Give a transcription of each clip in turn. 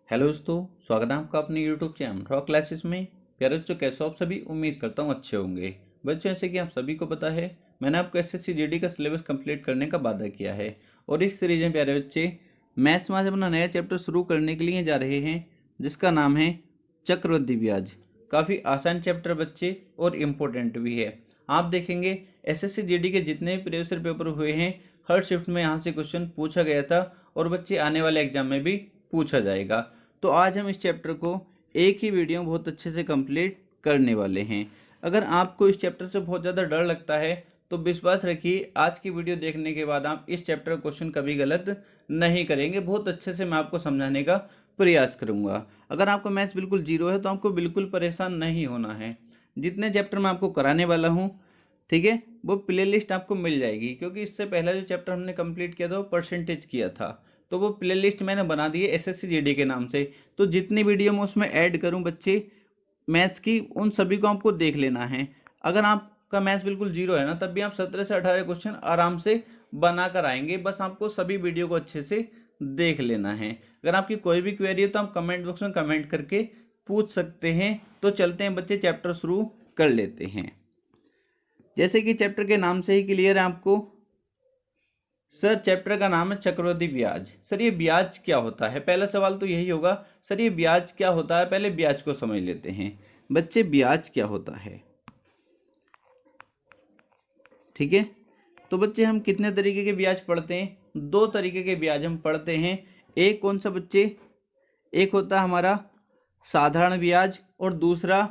Hello दोस्तों, स्वागत है आपका अपने यूट्यूब चैनल रॉक क्लासेस में। प्यारे बच्चों, कैसे हो आप सभी? उम्मीद करता हूँ अच्छे होंगे। बच्चों, जैसे कि आप सभी को पता है, मैंने आपको एसएससी जीडी का सिलेबस कंप्लीट करने का वादा किया है और इस सीरीज में प्यारे बच्चे मैथ्स में आज अपना नया चैप्टर शुरू करने के लिए जा रहे हैं, जिसका नाम है चक्रवृद्धि ब्याज। काफ़ी आसान चैप्टर बच्चे और इम्पोर्टेंट भी है। आप देखेंगे एसएससी जीडी के जितने भी प्रीवियस पेपर हुए हैं, हर शिफ्ट में यहाँ से क्वेश्चन पूछा गया था और बच्चे आने वाले एग्जाम में भी पूछा जाएगा। तो आज हम इस चैप्टर को एक ही वीडियो में बहुत अच्छे से कंप्लीट करने वाले हैं। अगर आपको इस चैप्टर से बहुत ज़्यादा डर लगता है तो विश्वास रखिए, आज की वीडियो देखने के बाद आप इस चैप्टर का क्वेश्चन कभी गलत नहीं करेंगे। बहुत अच्छे से मैं आपको समझाने का प्रयास करूंगा। अगर आपका मैथ्स बिल्कुल जीरो है तो आपको बिल्कुल परेशान नहीं होना है। जितने चैप्टर मैं आपको कराने वाला हूँ, ठीक है, वो प्ले लिस्ट आपको मिल जाएगी, क्योंकि इससे पहला जो चैप्टर हमने कंप्लीट किया था वो परसेंटेज किया था, तो वो प्ले लिस्ट मैंने बना दी है एसएससी जीडी के नाम से। तो जितनी वीडियो मैं उसमें ऐड करूं बच्चे मैथ्स की, उन सभी को आपको देख लेना है। अगर आपका मैथ्स बिल्कुल जीरो है ना, तब भी आप 17 से 18 क्वेश्चन आराम से बना कर आएंगे। बस आपको सभी वीडियो को अच्छे से देख लेना है। अगर आपकी कोई भी क्वेरी है तो आप कमेंट बॉक्स में कमेंट करके पूछ सकते हैं। तो चलते हैं बच्चे, चैप्टर शुरू कर लेते हैं। जैसे कि चैप्टर के नाम से ही क्लियर है आपको, सर चैप्टर का नाम है चक्रवृद्धि ब्याज। सर ये ब्याज क्या होता है? पहला सवाल तो यही होगा, सर ये ब्याज क्या होता है? पहले ब्याज को समझ लेते हैं। बच्चे, ब्याज क्या होता है? ठीक है, तो बच्चे हम कितने तरीके के ब्याज पढ़ते हैं? दो तरीके के ब्याज हम पढ़ते हैं। एक कौन सा बच्चे? एक होता है हमारा साधारण ब्याज और दूसरा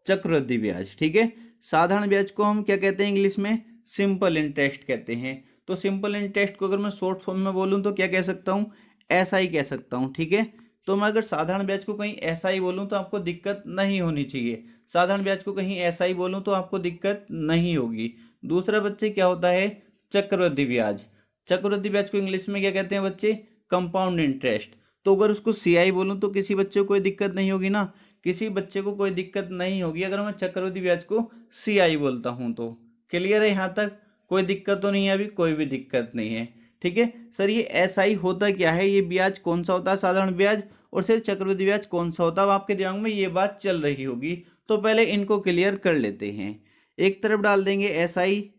चक्रवृद्धि ब्याज। ठीक है, साधारण ब्याज को हम क्या कहते हैं इंग्लिश में? सिंपल इंटरेस्ट कहते हैं। तो सिंपल इंटरेस्ट को अगर मैं शॉर्ट फॉर्म में बोलूँ तो क्या कह सकता हूँ? ऐसा ही कह सकता हूँ। ठीक है, तो मैं अगर साधारण ब्याज को कहीं ऐसा ही बोलूँ तो आपको दिक्कत नहीं होनी चाहिए। साधारण ब्याज को कहीं ऐसा ही बोलूँ तो आपको दिक्कत नहीं होगी। दूसरा बच्चे क्या होता है? चक्रवृद्धि ब्याज। चक्रवृद्धि ब्याज को इंग्लिश में क्या कहते हैं बच्चे? Compound interest. तो अगर उसको सीआई बोलूँ तो किसी बच्चे को कोई दिक्कत नहीं होगी ना, किसी बच्चे को कोई दिक्कत नहीं होगी अगर मैं चक्रवृद्धि ब्याज को सीआई बोलता हूँ तो। क्लियर है यहाँ तक? कोई दिक्कत तो नहीं है? अभी कोई भी दिक्कत नहीं है। ठीक है सर, ये एसआई होता क्या है? ये ब्याज कौन सा होता है? साधारण ब्याज। और सिर्फ चक्रवृद्धि ब्याज कौन सा होता है? अब आपके दिमाग में ये बात चल रही होगी, तो पहले इनको क्लियर कर लेते हैं। एक तरफ डाल देंगे एसआई,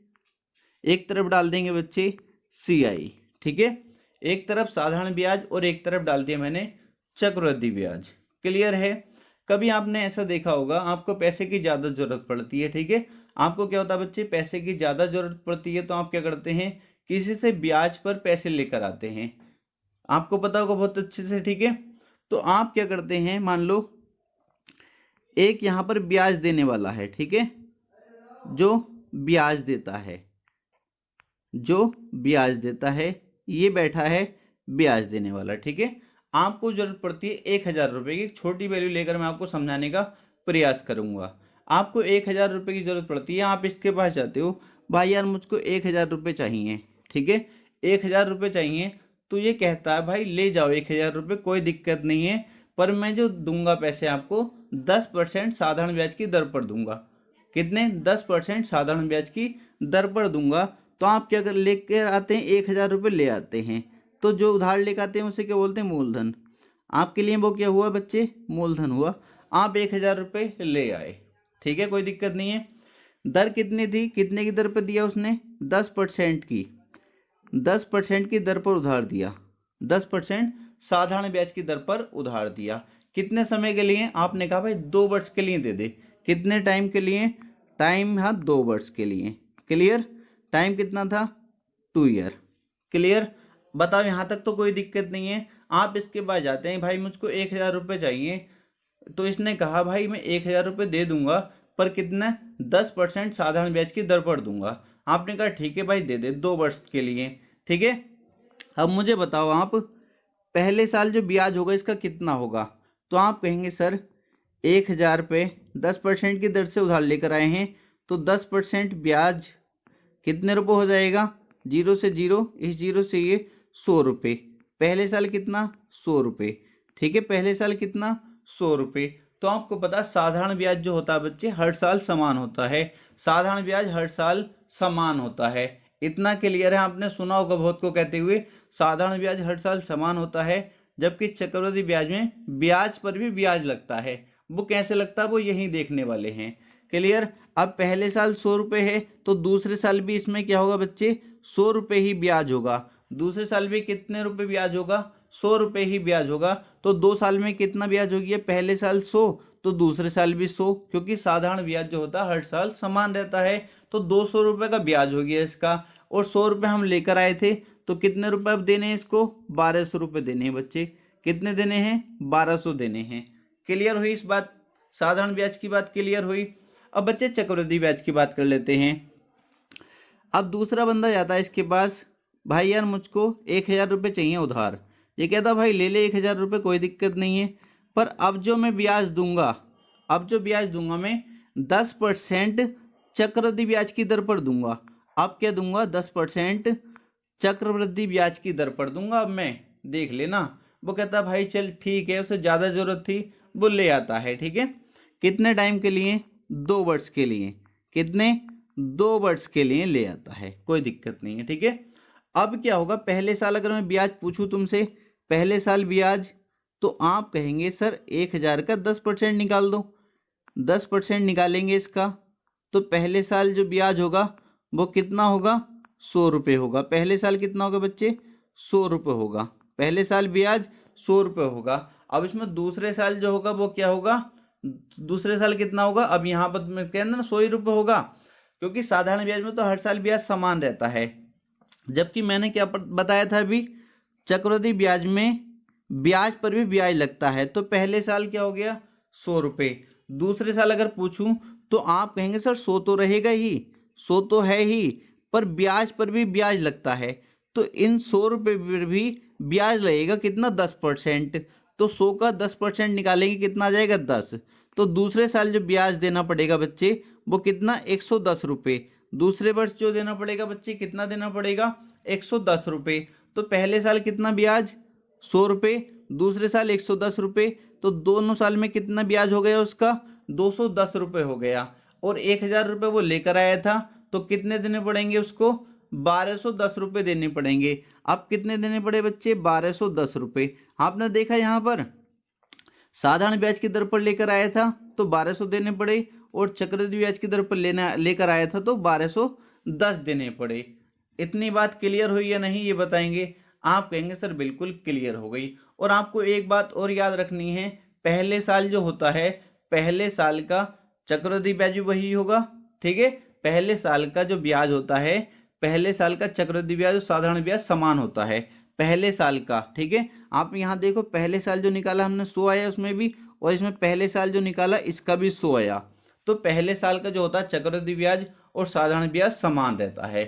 एक तरफ डाल देंगे बच्चे सीआई। ठीक है, एक तरफ साधारण ब्याज और एक तरफ डाल दिया मैंने चक्रवृद्धि ब्याज। क्लियर है? कभी आपने ऐसा देखा होगा, आपको पैसे की ज़्यादा जरूरत पड़ती है। ठीक है, आपको क्या होता है बच्चे? पैसे की ज़्यादा जरूरत पड़ती है तो आप क्या करते हैं? किसी से ब्याज पर पैसे लेकर आते हैं। आपको पता होगा बहुत अच्छे से। ठीक है, तो आप क्या करते हैं? मान लो एक यहाँ पर ब्याज देने वाला है, ठीक है, जो ब्याज देता है, जो ब्याज देता है, ये बैठा है ब्याज देने वाला। ठीक है, आपको जरूरत पड़ती है 1,000 रुपये की। एक छोटी वैल्यू लेकर मैं आपको समझाने का प्रयास करूंगा। आपको 1,000 रुपये की जरूरत पड़ती है। आप इसके पास जाते हो, भाई यार मुझको 1,000 रुपये चाहिए। ठीक है, 1,000 रुपये चाहिए, तो ये कहता है भाई ले जाओ 1,000 रुपये, कोई दिक्कत नहीं है, पर मैं जो दूंगा पैसे आपको 10% साधारण ब्याज की दर पर दूंगा। कितने? 10% साधारण ब्याज की दर पर दूंगा। तो आप क्या कर लेकर आते हैं? 1,000 रुपये ले आते हैं। तो जो उधार लेकर आते हैं उसे क्या बोलते हैं? मूलधन। आपके लिए वो क्या हुआ बच्चे? मूलधन हुआ। आप 1,000 रुपये ले आए। ठीक है, कोई दिक्कत नहीं है। दर कितनी थी? कितने की दर पर दिया उसने? 10% की। 10% की दर पर उधार दिया। 10% साधारण ब्याज की दर पर उधार दिया। कितने समय के लिए? आपने कहा भाई 2 वर्ष के लिए दे दे। कितने टाइम के लिए? टाइम था 2 वर्ष के लिए। क्लियर? टाइम कितना था? 2 ईयर। क्लियर? बताओ यहाँ तक तो कोई दिक्कत नहीं है। आप इसके बाद जाते हैं, भाई मुझको 1,000 रुपये चाहिए। तो इसने कहा भाई मैं 1,000 रुपये दे दूंगा, पर कितना? 10% साधारण ब्याज की दर पर दूंगा। आपने कहा ठीक है भाई दे दे 2 वर्ष के लिए। ठीक है, अब मुझे बताओ आप, पहले साल जो ब्याज होगा इसका कितना होगा? तो आप कहेंगे सर 1,000 रुपये 10% की दर से उधार लेकर आए हैं, तो 10% ब्याज कितने रुपये हो जाएगा? 0 से 0, इस 0 से ये 100 रुपये। पहले साल कितना? 100 रुपये। ठीक है, पहले साल कितना? 100 रुपये। तो आपको पता साधारण ब्याज जो होता है बच्चे हर साल समान होता है। साधारण ब्याज हर साल समान होता है। इतना क्लियर है? आपने सुना होगा बहुत को कहते हुए साधारण ब्याज हर साल समान होता है। जबकि चक्रवृद्धि ब्याज में ब्याज पर भी ब्याज लगता है। वो कैसे लगता है वो यही देखने वाले हैं। क्लियर। अब पहले साल 100 रुपये है तो दूसरे साल भी इसमें क्या होगा बच्चे, 100 रुपये ही ब्याज होगा। दूसरे साल भी कितने रुपए ब्याज होगा, 100 रुपये ही ब्याज होगा। तो 2 साल में कितना ब्याज हो गया, पहले साल 100 तो दूसरे साल भी 100, क्योंकि साधारण ब्याज जो होता है हर साल समान रहता है। तो 200 रुपये का ब्याज हो गया इसका, और 100 रुपये हम लेकर आए थे तो कितने रुपए अब देने हैं इसको, 1200 रुपये देने हैं बच्चे। कितने देने हैं, 1200 देने हैं। क्लियर हुई इस बात, साधारण ब्याज की बात क्लियर हुई। अब बच्चे चक्रवृद्धि ब्याज की बात कर लेते हैं। अब दूसरा बंदा जाता है इसके पास, भाई यार मुझको 1000 रुपये चाहिए उधार। ये कहता भाई ले ले 1000 रुपये, कोई दिक्कत नहीं है, पर अब जो मैं ब्याज दूंगा, अब जो ब्याज दूंगा मैं 10% चक्रवृद्धि ब्याज की दर पर दूंगा। अब क्या दूंगा, 10% चक्रवृद्धि ब्याज की दर पर दूंगा। अब मैं देख लेना। वो कहता भाई चल ठीक है, उसे ज़्यादा ज़रूरत थी, वो ले आता है। ठीक है, कितने टाइम के लिए, 2 वर्ष के लिए। कितने, 2 वर्ष के लिए ले आता है, कोई दिक्कत नहीं है। ठीक है, अब क्या होगा, पहले साल अगर मैं ब्याज पूछूं तुमसे, पहले साल ब्याज, तो आप कहेंगे सर 1000 का 10% निकाल दो। 10% निकालेंगे इसका, तो पहले साल जो ब्याज होगा वो कितना होगा, 100 रुपये होगा। पहले साल कितना होगा बच्चे, 100 रुपये होगा। पहले साल ब्याज 100 रुपये होगा। अब इसमें दूसरे साल जो होगा वो क्या होगा, दूसरे साल कितना होगा, अब यहाँ पर मैं कहना ना 100 ही रुपये होगा, क्योंकि साधारण ब्याज में तो हर साल ब्याज समान रहता है। जबकि मैंने क्या बताया था अभी, चक्रवृद्धि ब्याज में ब्याज पर भी ब्याज लगता है। तो पहले साल क्या हो गया, 100 रुपये। दूसरे साल अगर पूछूं तो आप कहेंगे सर 100 तो रहेगा ही, 100 तो है ही, पर ब्याज पर भी ब्याज लगता है। तो इन 100 रुपये पर भी ब्याज लगेगा कितना, 10%। तो 100 का 10% निकालेंगे, कितना आ जाएगा, 10। तो दूसरे साल जो ब्याज देना पड़ेगा बच्चे वो कितना, 110 रुपये। दूसरे वर्ष जो देना पड़ेगा बच्चे, कितना देना पड़ेगा, 110 रुपये। तो पहले साल कितना ब्याज, 100 रुपये, दूसरे साल 110 रुपये। तो दोनों साल में कितना ब्याज हो गया उसका, 210 रुपये हो गया। और 1000 रुपये वो लेकर आया था, तो कितने देने पड़ेंगे उसको, 1210 रुपये देने पड़ेंगे। अब कितने देने पड़े बच्चे, 1210 रुपये। आपने देखा यहाँ पर साधारण ब्याज की दर पर लेकर आया था तो 1200 देने पड़े, और चक्रवृद्धि ब्याज की दर पर लेकर आया था तो 1210 देने पड़े। इतनी बात क्लियर हुई या नहीं, ये बताएंगे। आप कहेंगे सर बिल्कुल क्लियर हो गई। और आपको एक बात और याद रखनी है, पहले साल जो होता है, पहले साल का चक्रवृद्धि ब्याज भी वही होगा। ठीक है, पहले साल का जो ब्याज होता है, पहले साल का चक्रवृद्धि ब्याज और साधारण ब्याज समान होता है पहले साल का। ठीक है, आप यहाँ देखो पहले साल जो निकाला हमने 100 आया उसमें भी, और इसमें पहले साल जो निकाला इसका भी 100 आया। तो पहले साल का जो होता है चक्रवृद्धि ब्याज और साधारण ब्याज समान रहता है।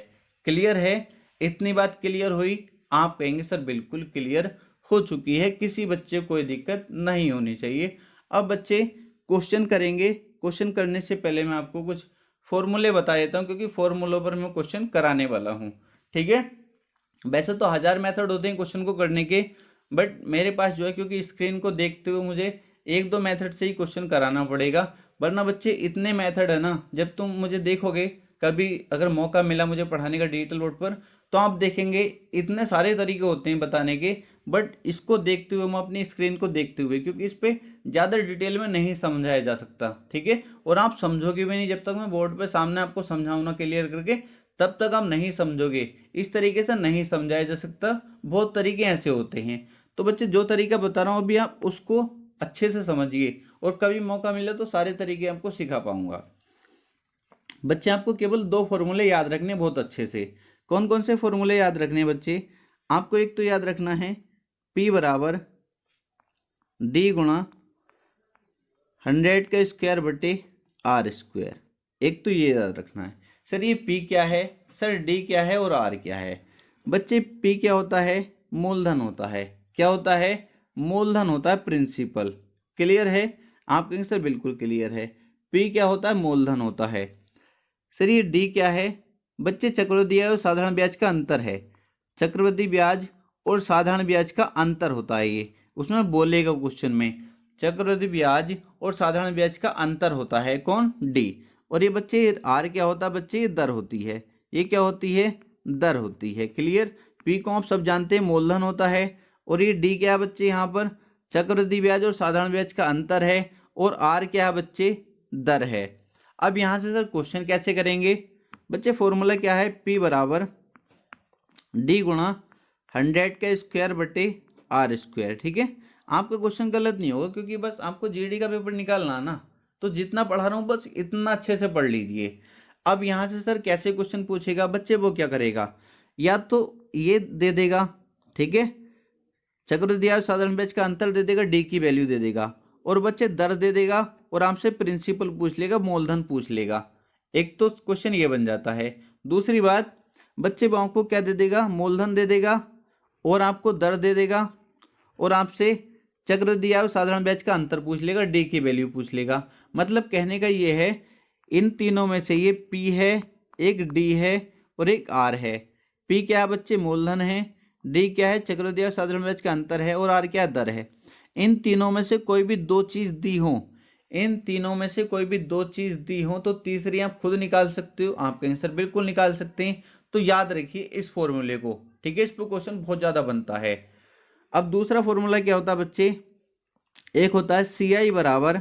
क्लियर है, इतनी बात क्लियर हुई। आप कहेंगे सर बिल्कुल क्लियर हो चुकी है, किसी बच्चे को कोई दिक्कत नहीं होनी चाहिए। अब बच्चे क्वेश्चन करेंगे। क्वेश्चन करने से पहले मैं आपको कुछ फॉर्मूले बता देता हूँ, क्योंकि फॉर्मूलों पर मैं क्वेश्चन कराने वाला हूँ। ठीक है, वैसे तो 1000 मेथड होते हैं क्वेश्चन को करने के, बट मेरे पास जो है, क्योंकि स्क्रीन को देखते हुए मुझे 1-2 मेथड से ही क्वेश्चन कराना पड़ेगा, वरना बच्चे इतने मेथड है ना, जब तुम मुझे देखोगे कभी, अगर मौका मिला मुझे पढ़ाने का डिजिटल बोर्ड पर, तो आप देखेंगे इतने सारे तरीके होते हैं बताने के, बट इसको देखते हुए, मैं अपनी स्क्रीन को देखते हुए, क्योंकि इस पर ज़्यादा डिटेल में नहीं समझाया जा सकता। ठीक है, और आप समझोगे भी नहीं जब तक मैं बोर्ड पे सामने आपको समझाऊँ ना क्लियर करके, तब तक आप नहीं समझोगे। इस तरीके से नहीं समझाया जा सकता, बहुत तरीके ऐसे होते हैं। तो बच्चे जो तरीका बता रहा हूँ अभी, आप उसको अच्छे से समझिए, और कभी मौका मिले तो सारे तरीके आपको सिखा पाऊंगा। बच्चे आपको केवल 2 फॉर्मूले याद रखने बहुत अच्छे से। कौन कौन से फॉर्मूले याद रखने बच्चे, आपको एक तो याद रखना है P बराबर D गुणा 100 का स्क्वायर बटे R स्क्वायर। एक तो ये याद रखना है। सर ये P क्या है, सर D क्या है और R क्या है। बच्चे P क्या होता है, मूलधन होता है। क्या होता है, मूलधन होता है, प्रिंसिपल। क्लियर है, आप कहेंगे सर बिल्कुल क्लियर है। P क्या होता है, मूलधन होता है। सर ये D क्या है, बच्चे चक्रवृद्धि ब्याज और साधारण ब्याज का अंतर है। चक्रवृद्धि ब्याज और साधारण ब्याज का अंतर होता है, ये उसमें बोलेगा क्वेश्चन में, चक्रवृद्धि ब्याज और साधारण ब्याज का अंतर होता है, कौन, D। और ये बच्चे R क्या होता है, बच्चे ये दर होती है। ये क्या होती है, दर होती है। क्लियर, P को आप सब जानते हैं मूलधन होता है, और ये डी क्या है बच्चे, यहाँ पर चक्रवृद्धि ब्याज और साधारण ब्याज का अंतर है, और आर क्या है बच्चे, दर है। अब यहाँ से सर क्वेश्चन कैसे करेंगे बच्चे, फॉर्मूला क्या है, पी बराबर डी गुणा 100 का स्क्वायर बटे आर स्क्वायर। ठीक है, आपका क्वेश्चन गलत नहीं होगा, क्योंकि बस आपको जीडी का पेपर निकालना ना, तो जितना पढ़ा रहा हूँ बस इतना अच्छे से पढ़ लीजिए। अब यहाँ से सर कैसे क्वेश्चन पूछेगा बच्चे, वो क्या करेगा, या तो ये दे देगा, ठीक है, चक्रवृद्धि ब्याज साधारण ब्याज का अंतर दे देगा, डी की वैल्यू दे देगा, और बच्चे दर दे देगा, और आपसे प्रिंसिपल पूछ लेगा, मूलधन पूछ लेगा। एक तो क्वेश्चन ये बन जाता है। दूसरी बात, बच्चे आपको क्या दे देगा, मूलधन दे देगा, और आपको दर दे देगा, और आपसे चक्रवृद्धि ब्याज साधारण ब्याज का अंतर पूछ लेगा, डी की वैल्यू पूछ लेगा। मतलब कहने का ये है, इन तीनों में से ये पी है, एक डी है, और एक आर है। पी क्या है बच्चे, मूलधन है, डी क्या है, चक्रवृद्धि ब्याज साधारण ब्याज का अंतर है, और आर क्या है, दर है। इन तीनों में से कोई भी दो चीज दी हो, इन तीनों में से कोई भी दो चीज दी हो, तो तीसरी आप खुद निकाल सकते हो, आपका आंसर बिल्कुल निकाल सकते हैं। तो याद रखिए इस फॉर्मूले को, ठीक है, इस पर क्वेश्चन बहुत ज्यादा बनता है। अब दूसरा फॉर्मूला क्या होता है बच्चे, एक होता है सी आई बराबर,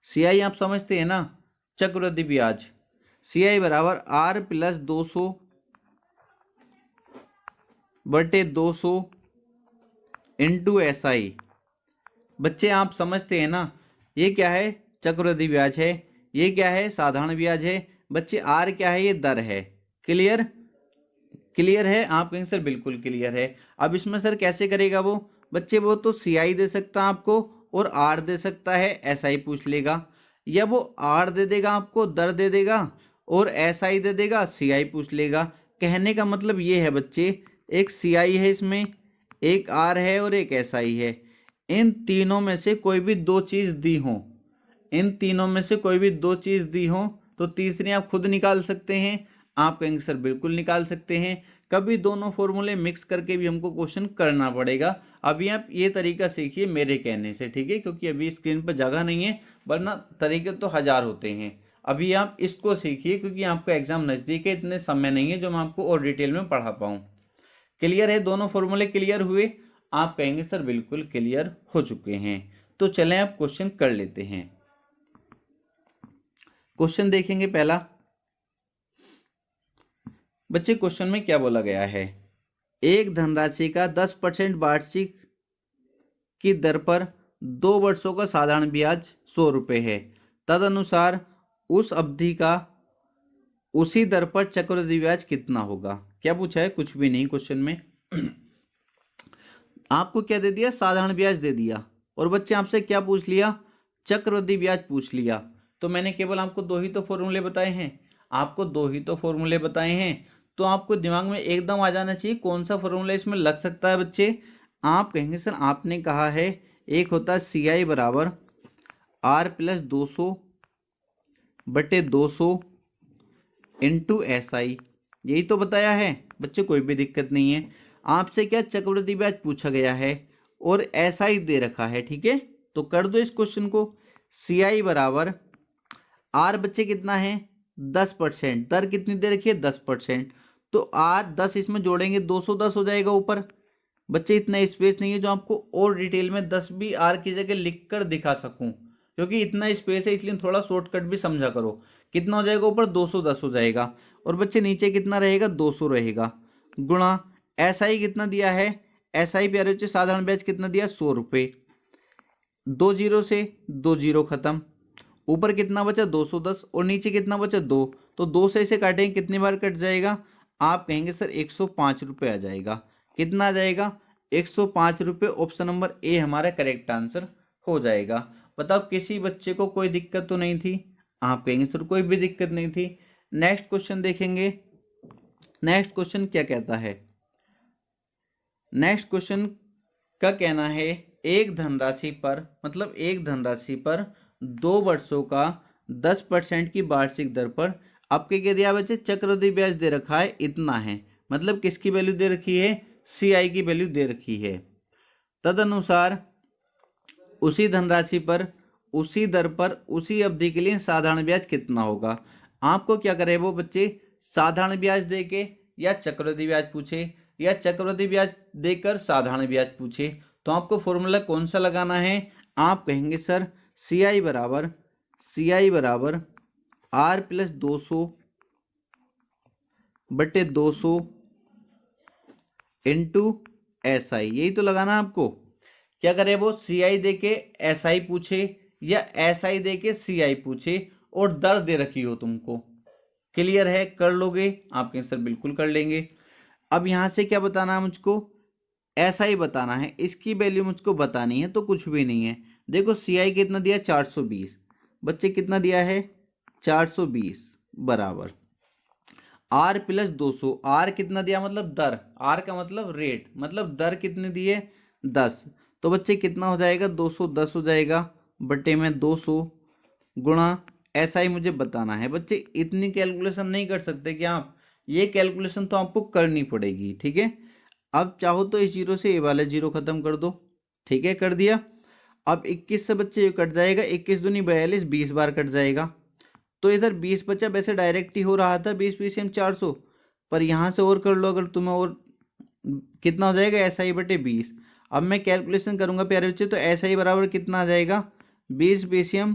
सी आई आप समझते हैं ना, चक्रवृद्धि ब्याज, सी आई बराबर आर प्लस 200 बटे 200 इंटू एस आई। बच्चे आप समझते हैं ना, ये क्या है, चक्रवृद्धि ब्याज है, ये क्या है, साधारण ब्याज है। बच्चे आर क्या है, ये दर है। क्लियर, क्लियर है, आपका आंसर बिल्कुल क्लियर है। अब इसमें सर कैसे करेगा वो बच्चे, वो तो सी आई दे सकता है आपको, और आर दे सकता है, एस आई पूछ लेगा, या वो आर दे देगा आपको, दर दे देगा, और एस आई दे देगा, सी आई पूछ लेगा। कहने का मतलब ये है बच्चे, एक सी आई है इसमें, एक आर है, और एक एस आई है। इन तीनों में से कोई भी दो चीज दी हो, इन तीनों में से कोई भी दो चीज दी हो, तो तीसरी आप खुद निकाल सकते हैं, आपका आंसर बिल्कुल निकाल सकते हैं। कभी दोनों फॉर्मूले मिक्स करके भी हमको क्वेश्चन करना पड़ेगा। अभी आप ये तरीका सीखिए मेरे कहने से, ठीक है, क्योंकि अभी स्क्रीन पर जगह नहीं है, वरना तरीके तो हजार होते हैं। अभी आप इसको सीखिए, क्योंकि आपका एग्जाम नजदीक है, इतने समय नहीं है जो मैं आपको और डिटेल में पढ़ा पाऊँ। क्लियर है, दोनों फॉर्मूले क्लियर हुए, आप कहेंगे सर बिल्कुल क्लियर हो चुके हैं। तो चलें आप क्वेश्चन कर लेते हैं। क्वेश्चन देखेंगे पहला। बच्चे क्वेश्चन में क्या बोला गया है, एक धनराशि का 10% वार्षिक की दर पर 2 वर्षों का साधारण ब्याज 100 रुपये है, तदनुसार उस अवधि का उसी दर पर चक्रवृद्धि ब्याज कितना होगा। क्या पूछा है, कुछ भी नहीं क्वेश्चन में। आपको क्या दे दिया, साधारण ब्याज दे दिया, और बच्चे आपसे क्या पूछ लिया, चक्रवृद्धि ब्याज पूछ लिया। तो मैंने केवल आपको दो ही तो फॉर्मूले बताए हैं, आपको दो ही तो फॉर्मूले बताए हैं, तो आपको दिमाग में एकदम आ जाना चाहिए कौन सा फॉर्मूला इसमें लग सकता है। बच्चे आप कहेंगे सर आपने कहा है एक होता है सी आई बराबर आर प्लस 200 बटे 200 इंटू एस आई, यही तो बताया है बच्चे, कोई भी दिक्कत नहीं है। आपसे क्या चक्रवृद्धि ब्याज पूछा गया है, और एस आई दे रखा है, ठीक है, तो कर दो इस क्वेश्चन को। सी आई बराबर आर बच्चे कितना है, 10%, दर कितनी दे रखी है, 10%, तो आर 10 इसमें जोड़ेंगे 210 हो जाएगा ऊपर। बच्चे इतना स्पेस नहीं है जो आपको और डिटेल में 10 भी आर की जगह लिख कर दिखा सकूं, क्योंकि इतना स्पेस है, इसलिए थोड़ा शॉर्टकट भी समझा करो। कितना हो जाएगा ऊपर, 210 हो जाएगा, और बच्चे नीचे कितना रहेगा, 200 रहेगा, गुणा एस आई कितना दिया है, एस आई प्यारे बच्चे साधारण ब्याज कितना दिया, 100 रुपये, 2 जीरो से 2 जीरो खत्म, ऊपर कितना बचा 210, और नीचे कितना बचा 2, तो 2 से इसे काटेंगे कितनी बार कट जाएगा, आप कहेंगे सर 105 रुपये आ जाएगा। कितना आ जाएगा, 105 रुपये। ऑप्शन नंबर ए हमारा करेक्ट आंसर हो जाएगा। बताओ किसी बच्चे को कोई दिक्कत तो नहीं थी, आप कहेंगे सर कोई भी दिक्कत नहीं थी। नेक्स्ट क्वेश्चन देखेंगे, नेक्स्ट क्वेश्चन क्या कहता है, नेक्स्ट क्वेश्चन का कहना है एक धनराशि पर, मतलब एक धनराशि पर 2 वर्षों का 10% की वार्षिक दर पर आपके क्या दिया बच्चे, चक्रवृद्धि ब्याज दे रखा है इतना है, मतलब किसकी वैल्यू दे रखी है, सी आई की वैल्यू दे रखी है। तदनुसार उसी धनराशि पर उसी दर पर उसी अवधि के लिए साधारण ब्याज कितना होगा। आपको क्या करे वो बच्चे, साधारण ब्याज दे के या चक्रवृद्धि ब्याज पूछे या चक्रवृद्धि ब्याज देकर साधारण ब्याज पूछे तो आपको फॉर्मूला कौन सा लगाना है। आप कहेंगे सर CI बराबर R प्लस 200/200 इंटू SI, यही तो लगाना आपको। क्या करे वो CI दे के SI पूछे या SI दे के CI पूछे और दर दे रखी हो तुमको, क्लियर है, कर लोगे आपके आंसर बिल्कुल कर लेंगे। अब यहां से क्या बताना है मुझको, SI बताना है, इसकी वैल्यू मुझको बतानी है तो कुछ भी नहीं है। देखो CI कितना दिया 420, बच्चे कितना दिया है 420 बराबर R प्लस 200, R कितना दिया मतलब दर, R का मतलब रेट, मतलब दर कितने दिए 10, तो बच्चे कितना हो जाएगा 210 हो जाएगा बटे में 200 गुणा SI मुझे बताना है। बच्चे इतनी कैलकुलेशन नहीं कर सकते क्या आप, ये कैलकुलेशन तो आपको करनी पड़ेगी, ठीक है। अब चाहो तो इस जीरो से ये वाले जीरो खत्म कर दो, ठीक है, कर दिया। अब 21 से बच्चे ये कट जाएगा, 21 दूनी 42, 20 बार कट जाएगा, तो इधर 20 बचा, वैसे डायरेक्ट ही हो रहा था 20 PCM 400, पर यहाँ से और कर लो अगर तुम्हें, और कितना हो जाएगा SI बटे 20। अब मैं कैलकुलेशन करूंगा प्यारे बच्चे, तो SI बराबर कितना आ जाएगा 20 PCM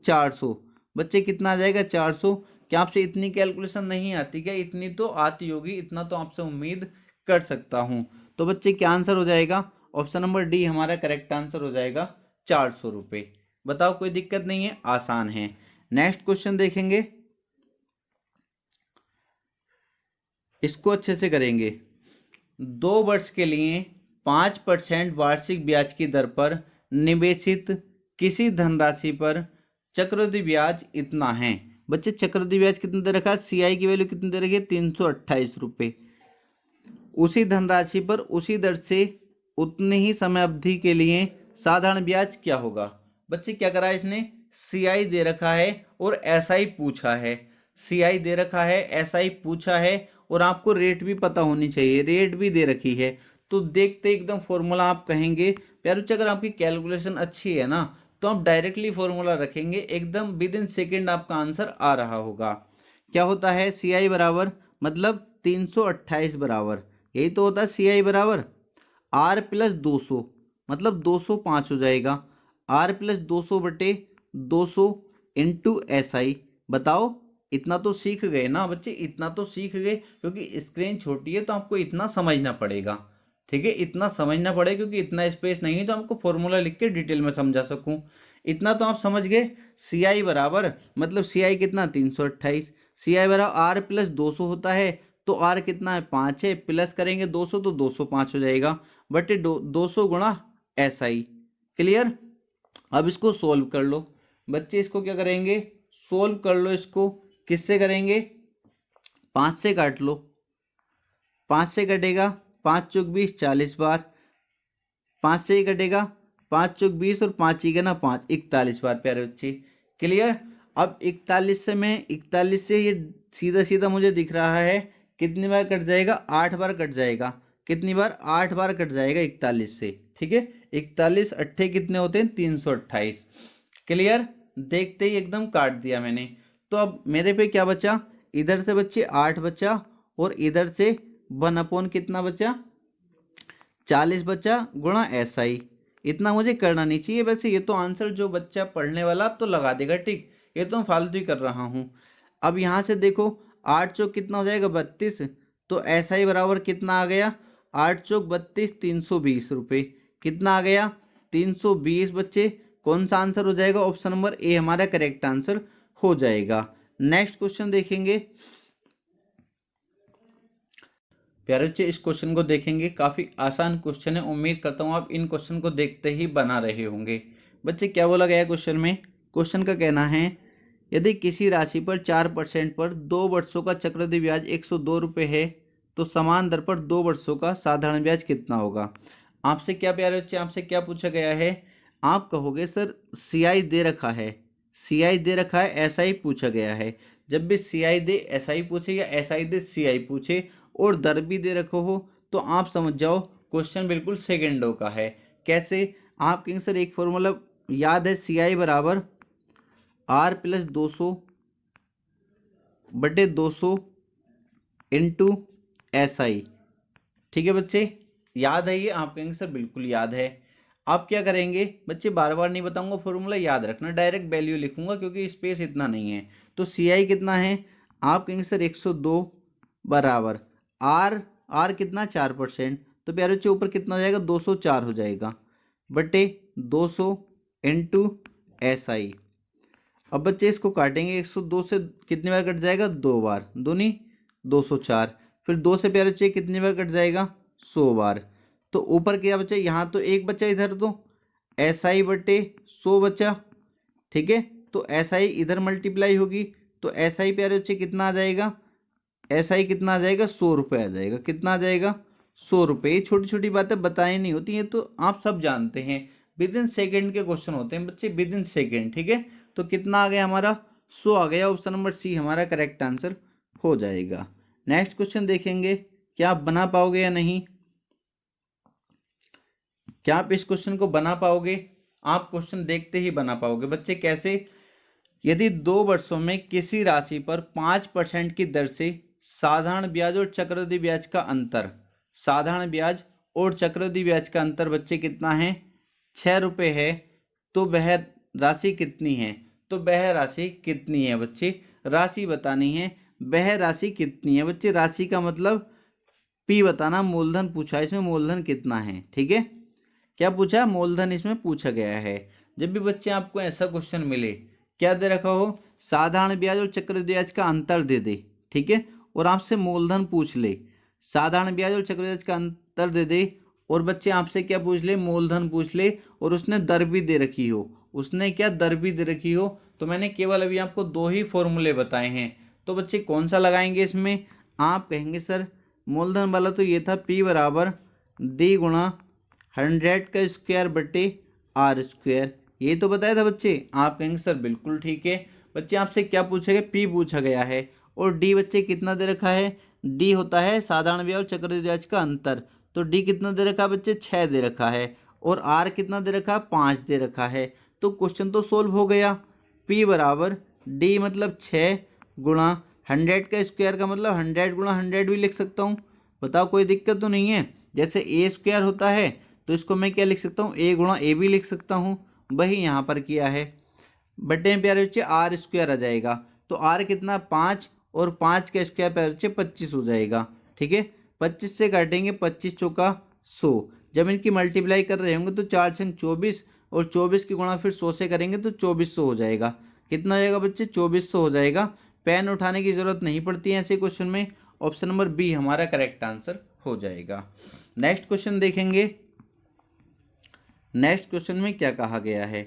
400, बच्चे कितना आ जाएगा 400। क्या आपसे इतनी कैलकुलेशन नहीं आती क्या, इतनी तो आती होगी, इतना तो आपसे उम्मीद कर सकता हूं। तो बच्चे क्या आंसर हो जाएगा, ऑप्शन नंबर डी हमारा करेक्ट आंसर हो जाएगा 400 रुपये। बताओ कोई दिक्कत नहीं है, आसान है। नेक्स्ट क्वेश्चन देखेंगे, इसको अच्छे से करेंगे। 2 वर्ष के लिए 5% वार्षिक ब्याज की दर पर निवेशित किसी धनराशि पर चक्रवृद्धि ब्याज इतना है। बच्चे चक्रवृद्धि ब्याज कितना दे रखा है, CI की वैल्यू कितनी दे रखी है 328 रुपये। उसी धनराशि पर उसी दर से उतनी ही समय अवधि के लिए साधारण ब्याज क्या होगा। बच्चे क्या करा है इसने, CI दे रखा है और SI पूछा है, CI दे रखा है SI पूछा है, और आपको रेट भी पता होनी चाहिए, रेट भी दे रखी है। तो देखते एकदम फॉर्मूला आप कहेंगे प्यारे बच्चे, अगर आपकी कैलकुलेशन अच्छी है ना तो आप डायरेक्टली फॉर्मूला रखेंगे, एकदम विद इन सेकेंड आपका आंसर आ रहा होगा। क्या होता है CI बराबर मतलब 328 बराबर, यही तो होता है CI बराबर R प्लस 200, मतलब 205 हो जाएगा, R प्लस 200 बटे 200 इंटू SI। बताओ इतना तो सीख गए ना बच्चे, इतना तो सीख गए, क्योंकि स्क्रीन छोटी है तो आपको इतना समझना पड़ेगा, ठीक है, इतना समझना पड़ेगा, क्योंकि इतना स्पेस नहीं है तो आपको फॉर्मूला लिख के डिटेल में समझा सकूं। इतना तो आप समझ गए। CI बराबर मतलब CI कितना 328, CI बराबर R प्लस 200 होता है, तो R कितना है 5 है, प्लस करेंगे 200 तो 205 हो जाएगा बटे 200 गुणा SI। क्लियर। अब इसको सोल्व कर लो बच्चे, इसको क्या करेंगे सोल्व कर लो, इसको किससे करेंगे 5 से काट लो, 5 से कटेगा 5 चौक 20 40 बार, 5 से ही कटेगा 5 चौक 20 और 5 ही ना 5 41 बार प्यारे बच्चे। क्लियर। अब 41 से मैं 41 से ये सीधा सीधा मुझे दिख रहा है कितनी बार कट जाएगा 8 बार कट जाएगा, कितनी बार 8 बार कट जाएगा 41 से, ठीक है। 41 अट्ठे कितने होते हैं 328। क्लियर। देखते ही एकदम काट दिया मैंने, तो अब मेरे पे क्या बचा, इधर से बच्चे 8 बचा और इधर से 1/, कितना बचा 40 बचा गुणा SI। इतना मुझे करना नहीं चाहिए, वैसे ये तो आंसर जो बच्चा पढ़ने वाला अब तो लगा देगा, ठीक, ये तो फालतू ही कर रहा हूँ। अब यहाँ से देखो 8 चौक कितना हो जाएगा 32, तो SI बराबर कितना आ गया 8 चौक 32 320 रुपये, कितना आ गया 320। बच्चे कौन सा आंसर हो जाएगा, ऑप्शन नंबर ए हमारा करेक्ट आंसर हो जाएगा। नेक्स्ट क्वेश्चन देखेंगे प्यारे बच्चे, इस क्वेश्चन को देखेंगे, काफी आसान क्वेश्चन है, उम्मीद करता हूँ आप इन क्वेश्चन को देखते ही बना रहे होंगे। बच्चे क्या बोला गया क्वेश्चन में, क्वेश्चन का कहना है यदि किसी राशि पर 4% पर 2 वर्षों का चक्रवृद्धि ब्याज 102 रुपये है तो समान दर पर 2 वर्षों का साधारण ब्याज कितना होगा। आपसे क्या प्यारे बच्चे, आपसे क्या पूछा गया है, आप कहोगे सर CI दे रखा है, CI दे रखा है, SI पूछा गया है। जब भी CI दे SI पूछे या SI दे CI पूछे और दर भी दे रखो हो तो आप समझ जाओ क्वेश्चन बिल्कुल सेकेंडों का है। कैसे, आप कहेंगे सर एक फॉर्मूला याद है, CI बराबर R प्लस 200 बटे 200 इंटू SI। ठीक है बच्चे, याद है ये? आप कहेंगे सर बिल्कुल याद है। आप क्या करेंगे बच्चे, बार बार नहीं बताऊंगा फॉर्मूला, याद रखना, डायरेक्ट वैल्यू लिखूंगा क्योंकि स्पेस इतना नहीं है। तो CI कितना है? आप कहेंगे सर 102 बराबर आर कितना 4%, तो प्यारे बच्चे ऊपर कितना हो जाएगा 204 हो जाएगा बटे 200 इंटू SI। अब बच्चे इसको काटेंगे, 102 से कितनी बार कट जाएगा? 2 बार, दूनी 204, फिर 2 से प्यारे बच्चे कितनी बार कट जाएगा? 100 बार। तो ऊपर क्या बच्चा? यहाँ तो 1 बच्चा, इधर तो SI बटे 100 बचा, ठीक है। तो SI इधर मल्टीप्लाई होगी, तो SI प्यारे बच्चे कितना आ जाएगा? SI कितना आ जाएगा? 100 रुपये आ जाएगा। कितना आ जाएगा? 100 रुपये। ये छोटी छोटी बातें बताई नहीं होती हैं, तो आप सब जानते हैं, विद इन सेकेंड के क्वेश्चन होते हैं बच्चे, विद इन सेकेंड, ठीक है। तो कितना आ गया हमारा? 100 आ गया। ऑप्शन नंबर सी हमारा करेक्ट आंसर हो जाएगा। नेक्स्ट क्वेश्चन देखेंगे, क्या आप बना पाओगे या नहीं? क्या आप इस क्वेश्चन को बना पाओगे? आप क्वेश्चन देखते ही बना पाओगे बच्चे। कैसे? यदि 2 वर्षों में किसी राशि पर 5% की दर से साधारण ब्याज और चक्रवृद्धि ब्याज का अंतर, साधारण ब्याज और चक्रवृद्धि ब्याज का अंतर बच्चे कितना है? 6 रुपये है, तो वह राशि कितनी है? तो वह राशि कितनी है बच्चे? राशि बतानी है, वह राशि कितनी है बच्चे? राशि का मतलब P बताना, मूलधन पूछा है, इसमें मूलधन कितना है, ठीक है। क्या पूछा? मूलधन इसमें पूछा गया है। जब भी बच्चे आपको ऐसा क्वेश्चन मिले, क्या दे रखा हो? साधारण ब्याज और चक्रवृद्धि ब्याज का अंतर दे दे, ठीक है, और आपसे मूलधन पूछ ले, साधारण ब्याज और चक्रवृद्धि ब्याज का अंतर दे दे, और बच्चे आपसे क्या पूछ ले? मूलधन पूछ ले, और उसने दर भी दे रखी हो, उसने क्या दर भी दे रखी हो, तो मैंने केवल अभी आपको 2 ही फॉर्मूले बताए हैं। तो बच्चे कौन सा लगाएंगे इसमें? आप कहेंगे सर मूलधन वाला तो ये था P बराबर D गुणा 100 का स्क्वायर बटे R², ये तो बताया था बच्चे। आप कहेंगे सर बिल्कुल ठीक है। बच्चे आपसे क्या पूछा गया? P पूछा गया है, और D बच्चे कितना दे रखा है? D होता है साधारण ब्याज और चक्रवृद्धि ब्याज का अंतर, तो D कितना दे रखा है बच्चे? 6 दे रखा है, और R कितना दे रखा है? 5 दे रखा है। तो क्वेश्चन तो सोल्व हो गया। P बराबर D मतलब 6 गुणा 100 का स्क्वायर का मतलब 100 गुणा 100 भी लिख सकता हूँ। बताओ कोई दिक्कत तो नहीं है? जैसे A² होता है तो इसको मैं क्या लिख सकता हूँ? A गुणा A भी लिख सकता हूँ, वही यहाँ पर किया है। बटे में प्यारे बच्चे R² आ जाएगा, तो R कितना? 5, और 5 का स्क्वायर प्यारे बच्चे 25 हो जाएगा, ठीक है। 25 से काटेंगे, 25 चौका 100, जब इनकी मल्टीप्लाई कर रहे होंगे तो 4 छंग 24, और 24 की गुणा फिर 100 से करेंगे तो 2400 हो जाएगा। कितना हो जाएगा बच्चे? 2400 हो जाएगा। पेन उठाने की जरूरत नहीं पड़ती है ऐसे क्वेश्चन में। ऑप्शन नंबर बी हमारा करेक्ट आंसर हो जाएगा। नेक्स्ट क्वेश्चन देखेंगे। नेक्स्ट क्वेश्चन में क्या कहा गया है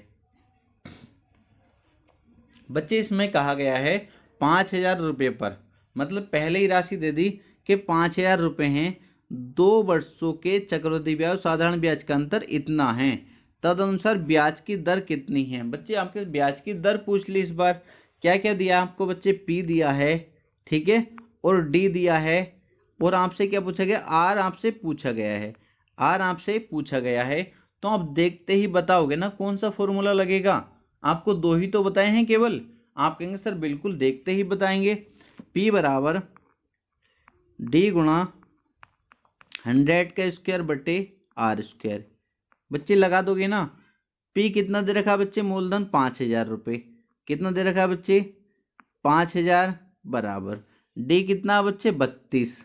बच्चे? इसमें कहा गया है 5000 रुपये पर, मतलब पहले ही राशि दे दी कि 5000 रुपये हैं, 2 वर्षों के चक्रवृद्धि ब्याज साधारण ब्याज का अंतर इतना है, तदनुसार ब्याज की दर कितनी है? बच्चे आपके ब्याज की दर पूछ ली इस बार। क्या क्या दिया आपको बच्चे? P दिया है, ठीक है, और D दिया है, और आपसे क्या पूछा गया? R आपसे पूछा गया है, R आपसे पूछा गया है। तो आप देखते ही बताओगे ना कौन सा फॉर्मूला लगेगा। आपको 2 ही तो बताए हैं केवल। आप कहेंगे सर बिल्कुल देखते ही बताएंगे। P बराबर D गुणा 100 का स्क्वायर बटे R²। बच्चे लगा दोगे ना। P कितना दे रखा है बच्चे? मूलधन 5000 रुपये। कितना दे रखा है बच्चे? 5000 बराबर D कितना बच्चे? 32।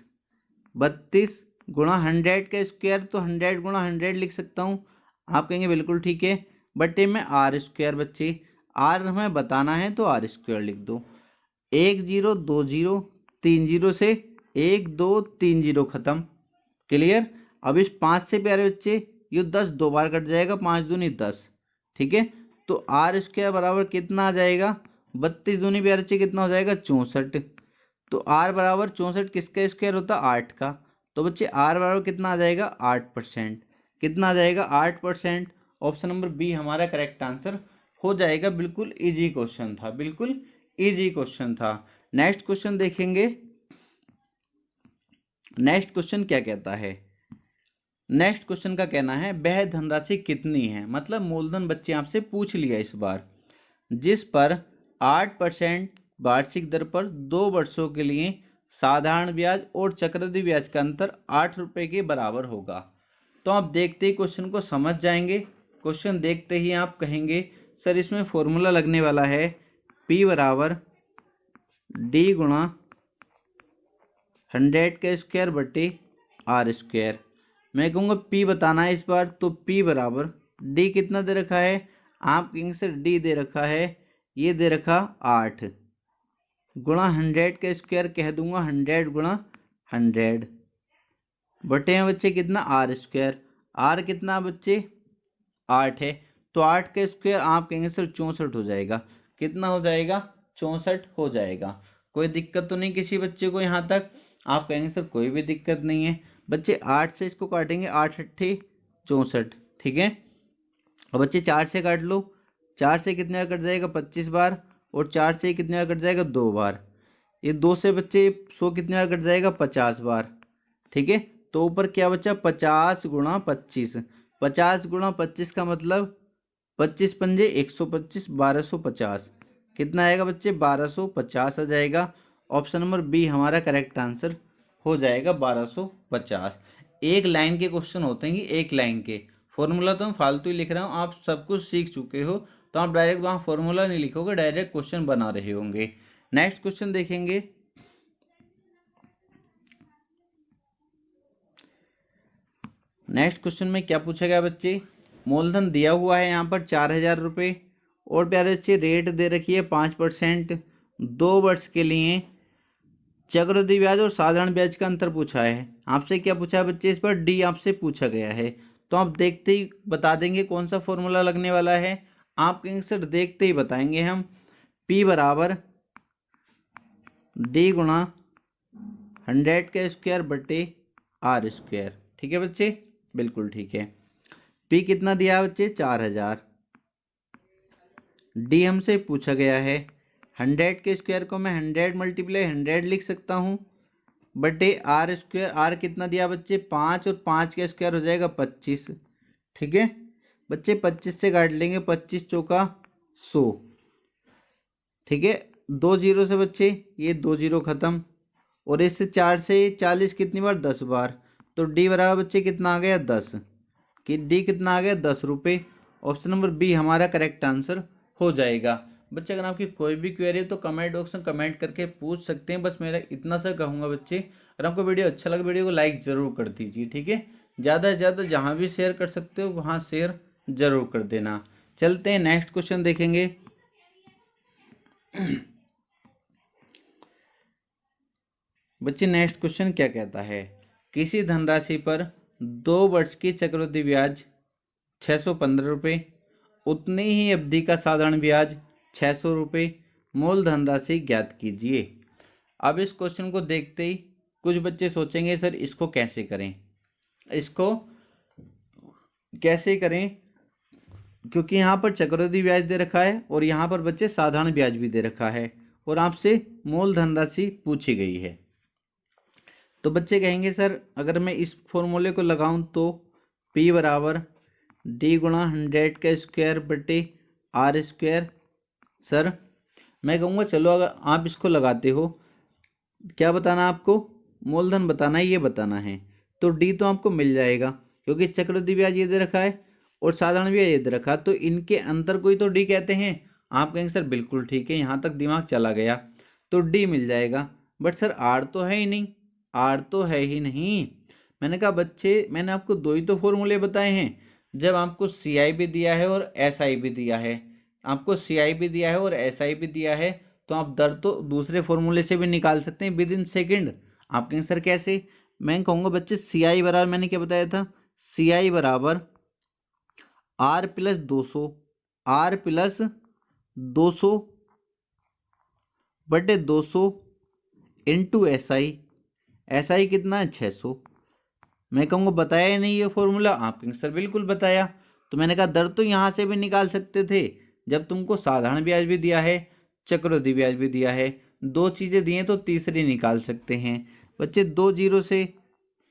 32 गुणा 100 का स्क्वायर, तो 100 गुणा 100 लिख सकता हूँ। आप कहेंगे बिल्कुल ठीक है। बटे में R² बच्चे, R हमें बताना है तो R² लिख दो। 1 0 2 0 3 0 से 1 2 3 0 खत्म। क्लियर? अब इस 5 से प्यारे बच्चे ये 10 दो बार कट जाएगा, 5 दूनी 10, ठीक है। तो R² बराबर कितना आ जाएगा? 32 दूनी प्यारे बच्चे कितना हो जाएगा? 64। तो R बराबर 64 किसका स्क्वायर होता है? 8 का। तो बच्चे R बराबर कितना आ जाएगा? 8%। कितना आ जाएगा? 8%। ऑप्शन नंबर बी हमारा करेक्ट आंसर हो जाएगा। बिल्कुल इजी क्वेश्चन था, बिल्कुल इजी क्वेश्चन था। नेक्स्ट क्वेश्चन देखेंगे। नेक्स्ट क्वेश्चन क्या कहता है? नेक्स्ट क्वेश्चन का कहना है वह धनराशि कितनी है, मतलब मूलधन बच्चे आपसे पूछ लिया इस बार, जिस पर 8% वार्षिक दर पर 2 वर्षों के लिए साधारण ब्याज और चक्रवृद्धि ब्याज का अंतर 8 रुपये के बराबर होगा। तो आप देखते ही क्वेश्चन को समझ जाएंगे। क्वेश्चन देखते ही आप कहेंगे सर इसमें फॉर्मूला लगने वाला है P बराबर D गुणा 100 का स्क्वायर बटे R स्क्वायर। मैं कहूँगा P बताना है इस बार, तो P बराबर D कितना दे रखा है, आप कहेंगे सर D दे रखा है, ये दे रखा 8 गुणा 100 का स्क्वायर कह दूंगा 100 गुणा 100 बटे हैं बच्चे कितना R स्क्वायर। R कितना बच्चे 8 है, तो 8 का स्क्वायर आप कहेंगे सर 64 हो जाएगा। कितना हो जाएगा, 64 हो जाएगा। कोई दिक्कत तो नहीं किसी बच्चे को यहाँ तक, आप कहेंगे सर कोई भी दिक्कत नहीं है। बच्चे 8 से इसको काटेंगे, 8 8 64, ठीक है। अब बच्चे 4 से काट लो, 4 से कितने बार कट जाएगा 25 बार, और 4 से कितने बार कट जाएगा 2 बार। ये 2 से बच्चे 100 कितने बार कट जाएगा 50 बार, ठीक है। तो ऊपर क्या बचा 50 गुणा 25, 50 गुणा 25 का मतलब 25 पंजे 125, 1250 कितना आएगा बच्चे 1250 आ जाएगा। ऑप्शन नंबर बी हमारा करेक्ट आंसर हो जाएगा 1250। एक लाइन के क्वेश्चन होते हैं, एक लाइन के फॉर्मूला तो मैं फालतू ही लिख रहा हूँ, आप सब कुछ सीख चुके हो, तो आप डायरेक्ट वहाँ फॉर्मूला नहीं लिखोगे, डायरेक्ट क्वेश्चन बना रहे होंगे। नेक्स्ट क्वेश्चन देखेंगे। नेक्स्ट क्वेश्चन में क्या पूछा गया बच्चे, मूलधन दिया हुआ है यहाँ पर 4000 रुपये, और प्यारे बच्चे रेट दे रखी है 5%, 2 वर्ष के लिए। चक्रवृद्धि ब्याज और साधारण ब्याज का अंतर पूछा है आपसे। क्या पूछा है बच्चे, इस पर डी आपसे पूछा गया है। तो आप देखते ही बता देंगे कौन सा फॉर्मूला लगने वाला है। आप कहेंगे सर देखते ही बताएंगे हम, P बराबर D गुणा 100 का स्क्वायर बटे R स्क्वायर, ठीक है बच्चे, बिल्कुल ठीक है। P कितना दिया है बच्चे 4000, D हमसे पूछा गया है 100 के स्क्वायर को मैं 100 मल्टीप्लाई 100 लिख सकता हूँ, बटे R स्क्वायर। R कितना दिया बच्चे 5, और 5 का स्क्वायर हो जाएगा 25, ठीक है बच्चे। 25 से काट लेंगे, 25 चौका 100, ठीक है। 2 जीरो से बच्चे ये 2 जीरो खत्म, और इससे 4 से 40 कितनी बार 10 बार, तो डी बराबर बच्चे कितना आ गया 10, कि डी कितना आ गया 10 रुपये। ऑप्शन नंबर बी हमारा करेक्ट आंसर हो जाएगा। बच्चे अगर आपकी कोई भी क्वेरी है तो कमेंट बॉक्स में कमेंट करके पूछ सकते हैं। बस मेरा इतना सा कहूँगा बच्चे, अगर आपको वीडियो अच्छा लगे वीडियो को लाइक ज़रूर कर दीजिए, ठीक है। ज़्यादा से ज़्यादा जहाँ भी शेयर कर सकते हो वहाँ शेयर ज़रूर कर देना। चलते हैं नेक्स्ट क्वेश्चन देखेंगे। बच्चे नेक्स्ट क्वेश्चन क्या कहता है, किसी धनराशि पर 2 वर्ष की चक्रवृद्धि ब्याज 615 रुपये, उतनी ही अवधि का साधारण ब्याज 600 रुपये, मूल धनराशि ज्ञात कीजिए। अब इस क्वेश्चन को देखते ही कुछ बच्चे सोचेंगे सर इसको कैसे करें, इसको कैसे करें, क्योंकि यहाँ पर चक्रवृद्धि ब्याज दे रखा है और यहाँ पर बच्चे साधारण ब्याज भी दे रखा है, और आपसे मूल धनराशि पूछी गई है। तो बच्चे कहेंगे सर अगर मैं इस फॉर्मूले को लगाऊं तो P बराबर D गुणा 100 का स्क्वायर बटे R स्क्वायर। सर मैं कहूँगा चलो अगर आप इसको लगाते हो, क्या बताना आपको, मूलधन बताना है, ये बताना है, तो D तो आपको मिल जाएगा, क्योंकि चक्रवृद्धि ब्याज ये दे रखा है और साधारण ब्याज ये दे रखा, तो इनके अंतर को ही तो D कहते हैं। आप कहेंगे सर बिल्कुल ठीक है, यहाँ तक दिमाग चला गया, तो D मिल जाएगा। बट सर R तो है ही नहीं, R तो है ही नहीं। मैंने कहा बच्चे मैंने आपको 2 ही तो फॉर्मूले बताए हैं, जब आपको CI भी दिया है और SI भी दिया है, आपको CI भी दिया है और SI भी दिया है, तो आप दर तो दूसरे फॉर्मूले से भी निकाल सकते हैं विद इन सेकेंड। आप कहेंगे सर कैसे, मैं कहूँगा बच्चे CI बराबर मैंने क्या बताया था, CI बराबर R प्लस 200, R प्लस 200 बटे 200 इंटू SI, SI कितना है 600। मैं कहूँगा बताया ही नहीं ये फॉर्मूला, आप कहेंगे सर बिल्कुल बताया। तो मैंने कहा दर तो यहाँ से भी निकाल सकते थे, जब तुमको साधारण ब्याज भी दिया है चक्रवृद्धि ब्याज भी दिया है, 2 चीज़ें दी हैं तो तीसरी निकाल सकते हैं। बच्चे 2 जीरो से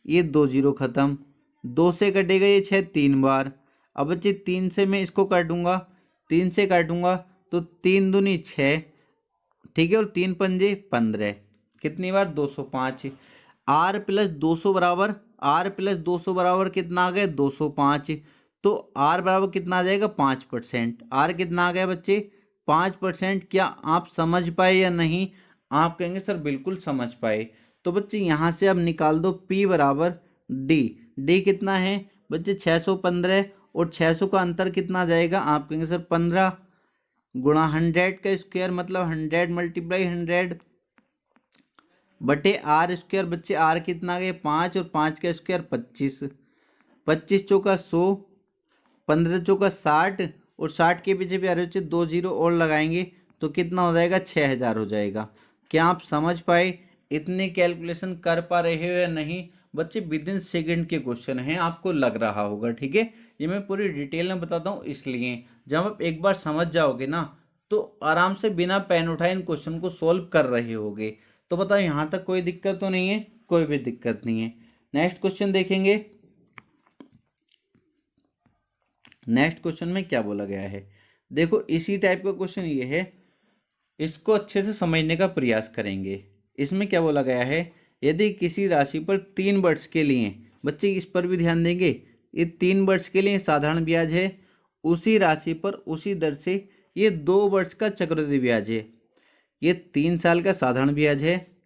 ये 2 जीरो खत्म, 2 से कटेगा ये 6 3 बार। अब बच्चे 3 से मैं इसको काटूंगा, 3 से काटूंगा तो 3 दूनी 6, ठीक है, और 3 पंजे 15, कितनी बार 205। r प्लस 200 बराबर, r प्लस 200 बराबर कितना आ गया 205। तो r बराबर कितना आ जाएगा 5%। r कितना आ गया बच्चे 5%। क्या आप समझ पाए या नहीं? आप कहेंगे सर बिल्कुल समझ पाए। तो बच्चे यहाँ से अब निकाल दो p बराबर d। d कितना है बच्चे 615, और 600 का अंतर कितना आ जाएगा? आप कहेंगे सर 15 गुणा 100 का स्क्वायर, मतलब 100 मल्टीप्लाई 100 बटे आर स्क्वायर। बच्चे आर कितना आ गया 5, और 5 का स्क्वायर 25। 25 चौका 100, 15 चौका 60, और 60 के पीछे भी आ रहे बच्चे 2 जीरो और लगाएंगे तो कितना हो जाएगा 6000 हो जाएगा। क्या आप समझ पाए? इतने कैलकुलेशन कर पा रहे हो या नहीं? बच्चे विद इन सेकेंड के क्वेश्चन हैं, आपको लग रहा होगा, ठीक है। ये मैं पूरी डिटेल में बताता हूँ, इसलिए जब आप एक बार समझ जाओगे ना तो आराम से बिना पेन उठाए इन क्वेश्चन को सोल्व कर रहे होगे। तो बताओ यहाँ तक कोई दिक्कत तो नहीं है? कोई भी दिक्कत नहीं है। नेक्स्ट क्वेश्चन देखेंगे। नेक्स्ट क्वेश्चन में क्या बोला गया है, देखो इसी टाइप का क्वेश्चन ये है, इसको अच्छे से समझने का प्रयास करेंगे। इसमें क्या बोला गया है, यदि किसी राशि पर 3 वर्ष के लिए, बच्चे इस पर भी ध्यान देंगे, ये 3 वर्ष के लिए साधारण ब्याज है, उसी राशि पर उसी दर से ये 2 वर्ष का चक्रवृद्धि ब्याज है। ये 3 साल का साधारण ब्याज है,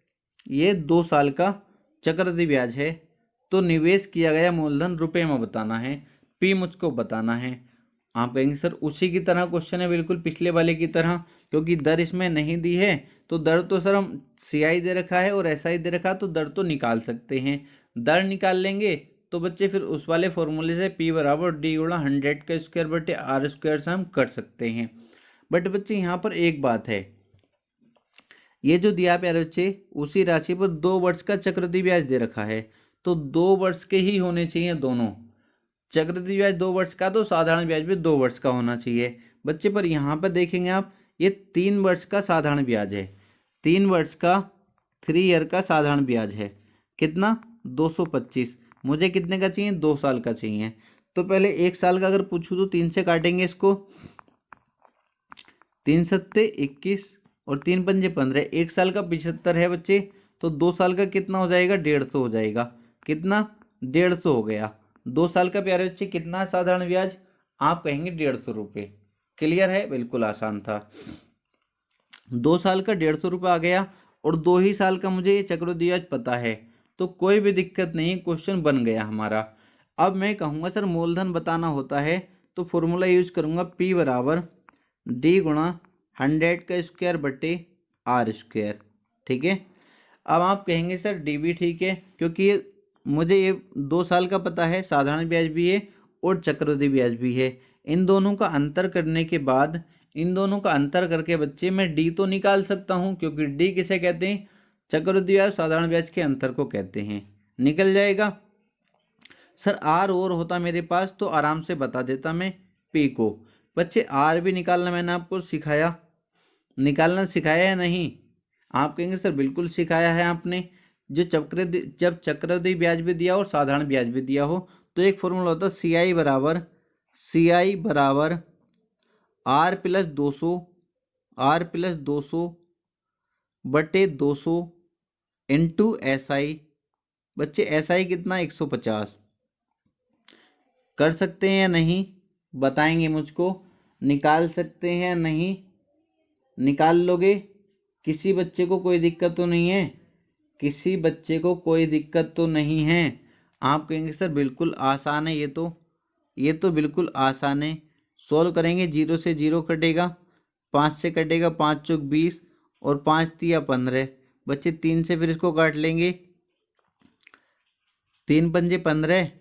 ये 2 साल का चक्रवृद्धि ब्याज है। तो निवेश किया गया मूलधन रुपए में बताना है, पी मुझको बताना है। आप कहेंगे सर उसी की तरह क्वेश्चन है, बिल्कुल पिछले वाले की तरह, क्योंकि दर इसमें नहीं दी है। तो दर तो सर हम सीआई दे रखा है और एसआई दे रखा, तो दर तो निकाल सकते हैं। दर निकाल लेंगे तो बच्चे फिर उस वाले फॉर्मूले से P बराबर D गुणा 100 का स्क्वायर बटे R स्क्वायर से हम कर सकते हैं। बट बच्चे यहाँ पर एक बात है, ये जो दिया प्यारे बच्चे उसी राशि पर 2 वर्ष का चक्रवृद्धि ब्याज दे रखा है, तो 2 वर्ष के ही होने चाहिए दोनों। चक्रवृद्धि ब्याज 2 वर्ष का, तो साधारण ब्याज भी 2 वर्ष का होना चाहिए बच्चे। पर यहाँ पर देखेंगे आप, ये 3 वर्ष का साधारण ब्याज है, 3 वर्ष का 3 ईयर का साधारण ब्याज है। कितना 225। मुझे कितने का चाहिए 2 साल का चाहिए। तो पहले 1 साल का अगर पूछूँ तो 3 से काटेंगे इसको, 3 सत्ते 21 और 3 पंजे 15। 1 साल का 75 है बच्चे, तो 2 साल का कितना हो जाएगा 150 हो जाएगा। कितना 150 हो गया। 2 साल का प्यारे बच्चे कितना साधारण ब्याज? आप कहेंगे 150 रुपये। क्लियर है? बिल्कुल आसान था। 2 साल का 150 रुपये आ गया, और 2 ही साल का मुझे ये चक्रवृद्धि ब्याज पता है, तो कोई भी दिक्कत नहीं, क्वेश्चन बन गया हमारा। अब मैं कहूँगा सर मूलधन बताना होता है तो फॉर्मूला यूज करूँगा P बराबर D गुणा 100 का स्क्वायर बटे R स्क्वायर, ठीक है। अब आप कहेंगे सर D भी ठीक है, क्योंकि मुझे ये 2 साल का पता है, साधारण ब्याज भी है और चक्रवृद्धि ब्याज भी है। इन दोनों का अंतर करने के बाद, इन दोनों का अंतर करके बच्चे मैं D तो निकाल सकता हूँ, क्योंकि D किसे कहते हैं? चक्रवृद्धि ब्याज साधारण ब्याज के अंतर को कहते हैं। निकल जाएगा। सर R और होता मेरे पास तो आराम से बता देता मैं P को। बच्चे R भी निकालना मैंने आपको सिखाया, निकालना सिखाया है नहीं? आप कहेंगे सर बिल्कुल सिखाया है आपने। जब चक्रवृद्धि ब्याज भी दिया और साधारण ब्याज भी दिया हो तो एक फॉर्मूला होता है CI बराबर R प्लस 200 बटे 200 इंटू SI। बच्चे SI कितना 150। कर सकते हैं या नहीं बताएंगे मुझको? निकाल सकते हैं या नहीं? निकाल लोगे? किसी बच्चे को कोई दिक्कत तो नहीं है? किसी बच्चे को कोई दिक्कत तो नहीं है? आप कहेंगे सर बिल्कुल आसान है, ये तो बिल्कुल आसान है। सॉल्व करेंगे, 0 से 0 कटेगा, 5 से कटेगा, 5 चौक 20 और 5 तिया 15। बच्चे 3 से फिर इसको काट लेंगे, 3 पंजे 15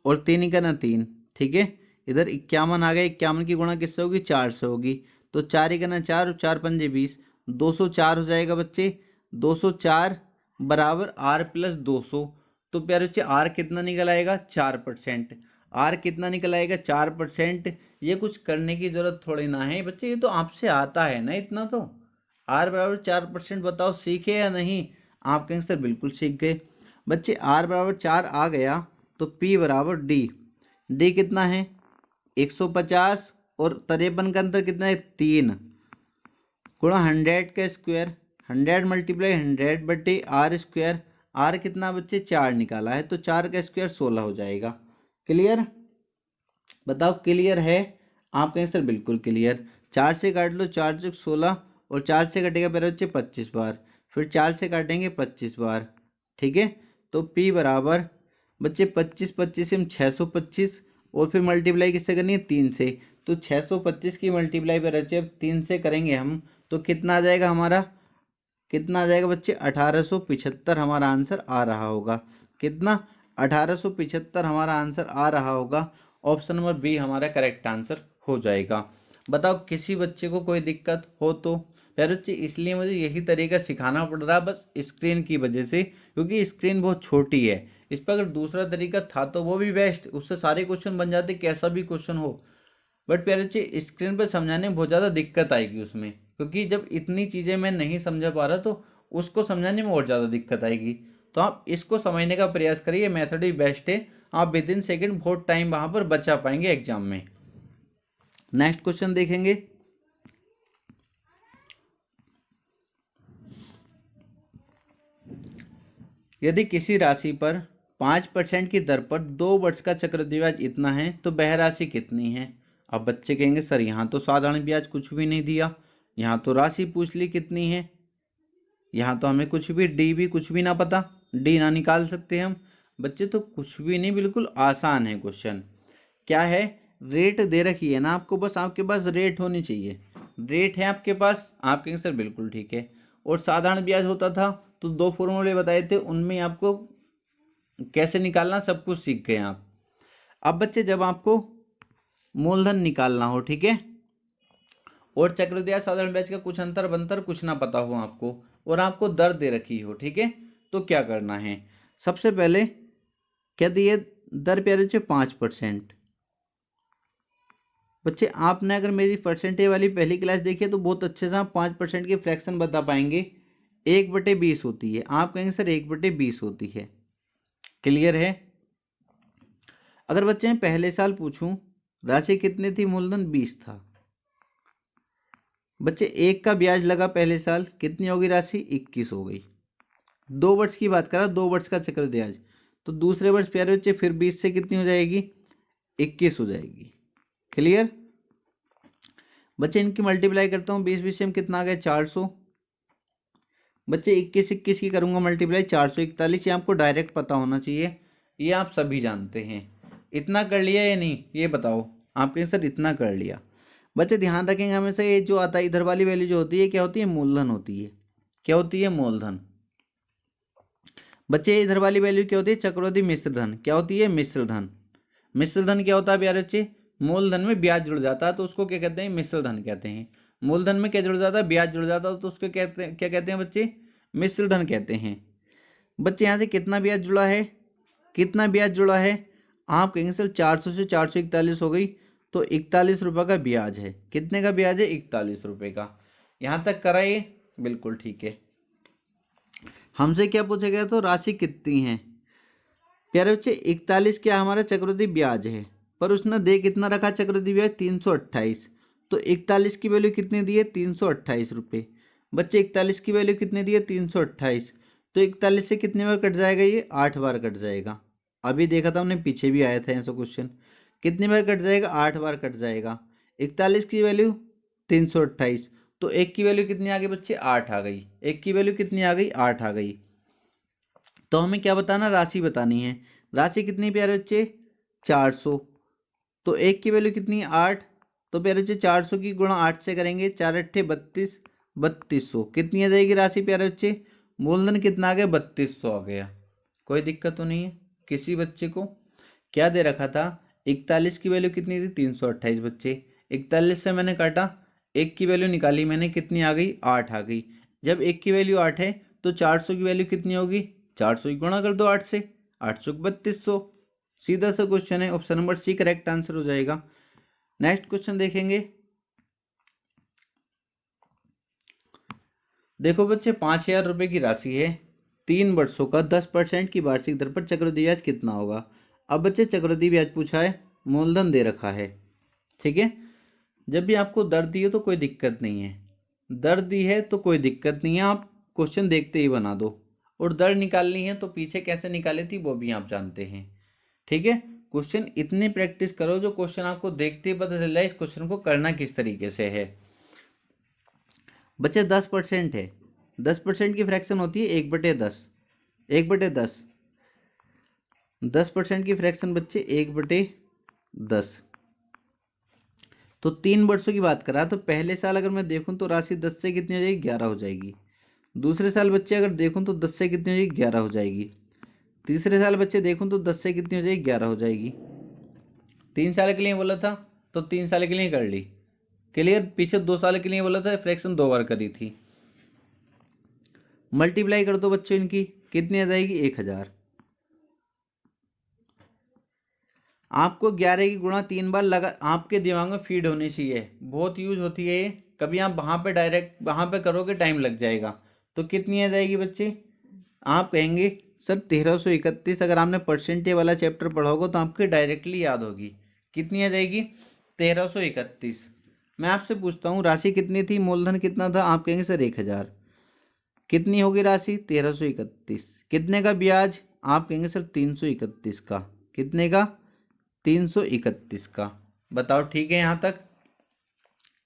और 3 का ना 3, ठीक है। इधर 51 आ गया, 51 की गुणा किससे होगी 4 से होगी, तो 4 का ना 4 और 4 पंजे 20, 204 हो जाएगा बच्चे। 204 बराबर R प्लस 200। तो प्यारे बच्चे R कितना निकल आएगा 4%। R कितना निकल आएगा 4%। ये कुछ करने की जरूरत थोड़ी ना है बच्चे, ये तो आपसे आता है ना इतना। तो R बराबर 4%, बताओ सीखे या नहीं? आप कहेंगे सर बिल्कुल सीख गए। बच्चे R बराबर 4 आ गया तो P बराबर D कितना है 150 और 53 का अंतर कितना है 3 गुणा 100 का स्क्वायर। 100 मल्टीप्लाई 100 बटे आर स्क्वायर। आर कितना बच्चे 4 निकाला है, तो 4 का स्क्वायर 16 हो जाएगा। क्लियर? बताओ क्लियर है? आप कहें सर बिल्कुल क्लियर। 4 से काट लो, 4 से 16 और 4 से कटेगा मेरे बच्चे 25 बार, फिर 4 से काटेंगे 25 बार। ठीक है, तो P बराबर बच्चे 25 25 से 625 और फिर मल्टीप्लाई किससे करनी है 3 से, तो 625 की मल्टीप्लाई पर बच्चे अब 3 से करेंगे हम, तो कितना आ जाएगा हमारा, कितना आ जाएगा बच्चे 1875 हमारा आंसर आ रहा होगा। कितना? 1875 हमारा आंसर आ रहा होगा। ऑप्शन नंबर बी हमारा करेक्ट आंसर हो जाएगा। बताओ किसी बच्चे को कोई दिक्कत हो तो? यार बच्चे इसलिए मुझे यही तरीका सिखाना पड़ रहा है बस स्क्रीन की वजह से, क्योंकि स्क्रीन बहुत छोटी है। इस पर अगर दूसरा तरीका था तो वो भी बेस्ट, उससे सारे क्वेश्चन बन जाते कैसा भी क्वेश्चन हो। बट प्यारे बच्चे स्क्रीन पर समझाने में बहुत ज़्यादा दिक्कत आएगी उसमें, क्योंकि जब इतनी चीज़ें मैं नहीं समझा पा रहा तो उसको समझाने में और ज़्यादा दिक्कत आएगी। तो आप इसको समझने का प्रयास करिए, मेथड ही बेस्ट है। आप विद इन सेकेंड बहुत टाइम वहाँ पर बचा पाएंगे एग्जाम में। नेक्स्ट क्वेश्चन देखेंगे। यदि किसी राशि पर 5% की दर पर 2 वर्ष का चक्रवृद्धि ब्याज इतना है तो वह राशि कितनी है? अब बच्चे कहेंगे सर यहाँ तो साधारण ब्याज कुछ भी नहीं दिया, यहाँ तो राशि पूछ ली कितनी है, यहाँ तो हमें कुछ भी डी भी कुछ भी ना पता, डी ना निकाल सकते हम। बच्चे तो कुछ भी नहीं, बिल्कुल आसान है क्वेश्चन। क्या है? रेट दे रखी है ना आपको, बस आपके पास रेट होनी चाहिए। रेट है आपके पास, आप कहेंगे सर बिल्कुल ठीक है। और साधारण ब्याज होता था तो 2 फॉर्मूले बताए थे, उनमें आपको कैसे निकालना सब कुछ सीख गए आप। अब बच्चे जब आपको मूलधन निकालना हो, ठीक है, और चक्रवृद्धि ब्याज साधारण ब्याज का कुछ अंतर बंतर कुछ ना पता हो आपको, और आपको दर दे रखी हो, ठीक है, तो क्या करना है? सबसे पहले क्या दिए दर प्यारे बच्चे 5%। बच्चे आपने अगर मेरी परसेंटेज वाली पहली क्लास देखी है तो बहुत अच्छे से आप 5% की फ्रैक्शन बता पाएंगे। 1/20 होती है, आप कहेंगे सर 1/20 होती है। क्लियर है? अगर बच्चे मैं पहले साल पूछूं राशि कितनी थी, मूलधन 20 था। बच्चे 1 का ब्याज लगा पहले साल, कितनी होगी राशि? 21 हो गई। 2 वर्ष की बात करा, 2 वर्ष का चक्रवृद्धि ब्याज, तो दूसरे वर्ष प्यारे बच्चे फिर 20 से कितनी हो जाएगी? 21 हो जाएगी। क्लियर? बच्चे इनकी मल्टीप्लाई करता हूँ, 20 से हम कितना आ गया? 400। बच्चे 21 की करूंगा मल्टीप्लाई, 441। ये आपको डायरेक्ट पता होना चाहिए, ये आप सभी जानते हैं। इतना कर लिया या नहीं ये बताओ? आपने सर इतना कर लिया। बच्चे ध्यान रखेंगे हमेशा, ये जो आता है इधर वाली वैल्यू जो होती है क्या होती है? मूलधन होती है। क्या होती है? मूलधन। बच्चे इधर वाली वैल्यू क्या होती है? चक्रवृद्धि मिश्र धन। क्या होती है? मिश्र धन। मिश्र धन क्या होता है प्यारे बच्चे? मूलधन में ब्याज जुड़ जाता है तो उसको क्या कहते हैं? मिश्र धन कहते हैं। मूलधन में क्या जुड़ जाता है? ब्याज जुड़ जाता है तो उसको कहते हैं, क्या कहते हैं बच्चे? मिश्र धन कहते हैं। बच्चे यहाँ से कितना ब्याज जुड़ा है? कितना ब्याज जुड़ा है? आप कहेंगे सर 400 से 441 हो गई, तो 41 रुपये का ब्याज है। कितने का ब्याज है? 41 रुपये का। यहाँ तक कराइए, बिल्कुल ठीक है। हमसे क्या पूछा गया? तो राशि कितनी है? प्यारे बच्चे 41 क्या हमारा चक्रवृद्धि ब्याज है, पर उसने दे कितना रखा चक्रवृद्धि ब्याज? 328। तो 41 की वैल्यू कितनी दी है? 328 रुपये। बच्चे 41 की वैल्यू कितनी दी है? 328। तो 41 से कितने बार कट जाएगा? ये 8 बार कट जाएगा। अभी देखा था हमने, पीछे भी आया था ऐसा क्वेश्चन। कितनी बार कट जाएगा? 8 बार कट जाएगा। 41 की वैल्यू 328, तो 1 की वैल्यू कितनी आ गई बच्चे? 8 आ गई। 1 की वैल्यू कितनी आ गई? 8 आ गई। तो हमें क्या बताना? राशि बतानी है। राशि कितनी प्यारे बच्चे? 400। तो 1 की वैल्यू कितनी? 8। तो प्यारे बच्चे 400 की गुणा 8 से करेंगे, 4 अट्ठे 32, 3200। कितनी आ जाएगी राशि प्यारे बच्चे? मूलधन कितना आ गया? 3200 आ गया। कोई दिक्कत तो नहीं है किसी बच्चे को? क्या दे रखा था? 41 की वैल्यू कितनी थी? 328। बच्चे 41 से मैंने काटा, 1 की वैल्यू निकाली मैंने, कितनी आ गई? 8 आ गई। जब 1 की वैल्यू 8 है तो 400 की वैल्यू कितनी होगी? 400 की गुणा कर दो 8 से, 800 3200। सीधा सा क्वेश्चन है, option number C correct answer हो जाएगा। नेक्स्ट क्वेश्चन देखेंगे। देखो बच्चे 5000 रुपये की राशि है, 3 वर्षों का 10% की वार्षिक दर पर चक्रवृद्धि ब्याज कितना होगा? अब बच्चे चक्रवृद्धि ब्याज पूछा है, मूलधन दे रखा है, ठीक है। जब भी आपको दर दी है तो कोई दिक्कत नहीं है, दर दी है तो कोई दिक्कत नहीं है, आप क्वेश्चन देखते ही बना दो, और दर निकालनी है तो पीछे कैसे निकाली थी वो भी आप जानते हैं। ठीक है, क्वेश्चन इतनी प्रैक्टिस करो जो क्वेश्चन आपको देखते ही पता चल जाए इस क्वेश्चन को करना किस तरीके से है। बच्चे 10% है, 10% की फ्रैक्शन होती है 1/10, 1/10, 10% की फ्रैक्शन बच्चे 1/10। तो 3 वर्षों की बात करा तो पहले साल अगर मैं देखूं तो राशि 10 से कितनी हो जाएगी, 11 हो जाएगी। दूसरे साल बच्चे अगर देखूं तो 10 से कितनी हो जाएगी, 11 हो जाएगी। तीसरे साल बच्चे देखूं तो 10 से कितनी हो जाएगी, 11 हो जाएगी। 3 साल के लिए बोला था तो 3 साल के लिए कर ली, क्लियर। पीछे 2 साल के लिए बोला था, फ्रैक्शन 2 बार करी थी। मल्टीप्लाई कर दो बच्चों इनकी, कितनी आ जाएगी, 1000। आपको 11 की गुणा 3 बार लगा आपके दिमाग में फीड होनी चाहिए, बहुत यूज होती है ये। कभी आप वहां पे डायरेक्ट वहां पे करोगे टाइम लग जाएगा। तो कितनी आ जाएगी बच्चे, आप कहेंगे सर 1331। अगर आपने परसेंटेज वाला चैप्टर पढ़ा होगा तो आपको डायरेक्टली याद होगी। कितनी आ जाएगी, 1331। मैं आपसे पूछता हूँ राशि कितनी थी, मूलधन कितना था, आप कहेंगे सर 1000। कितनी होगी राशि, 1331। कितने का ब्याज, आप कहेंगे सर 331 का। कितने का, 331 का। बताओ ठीक है यहाँ तक,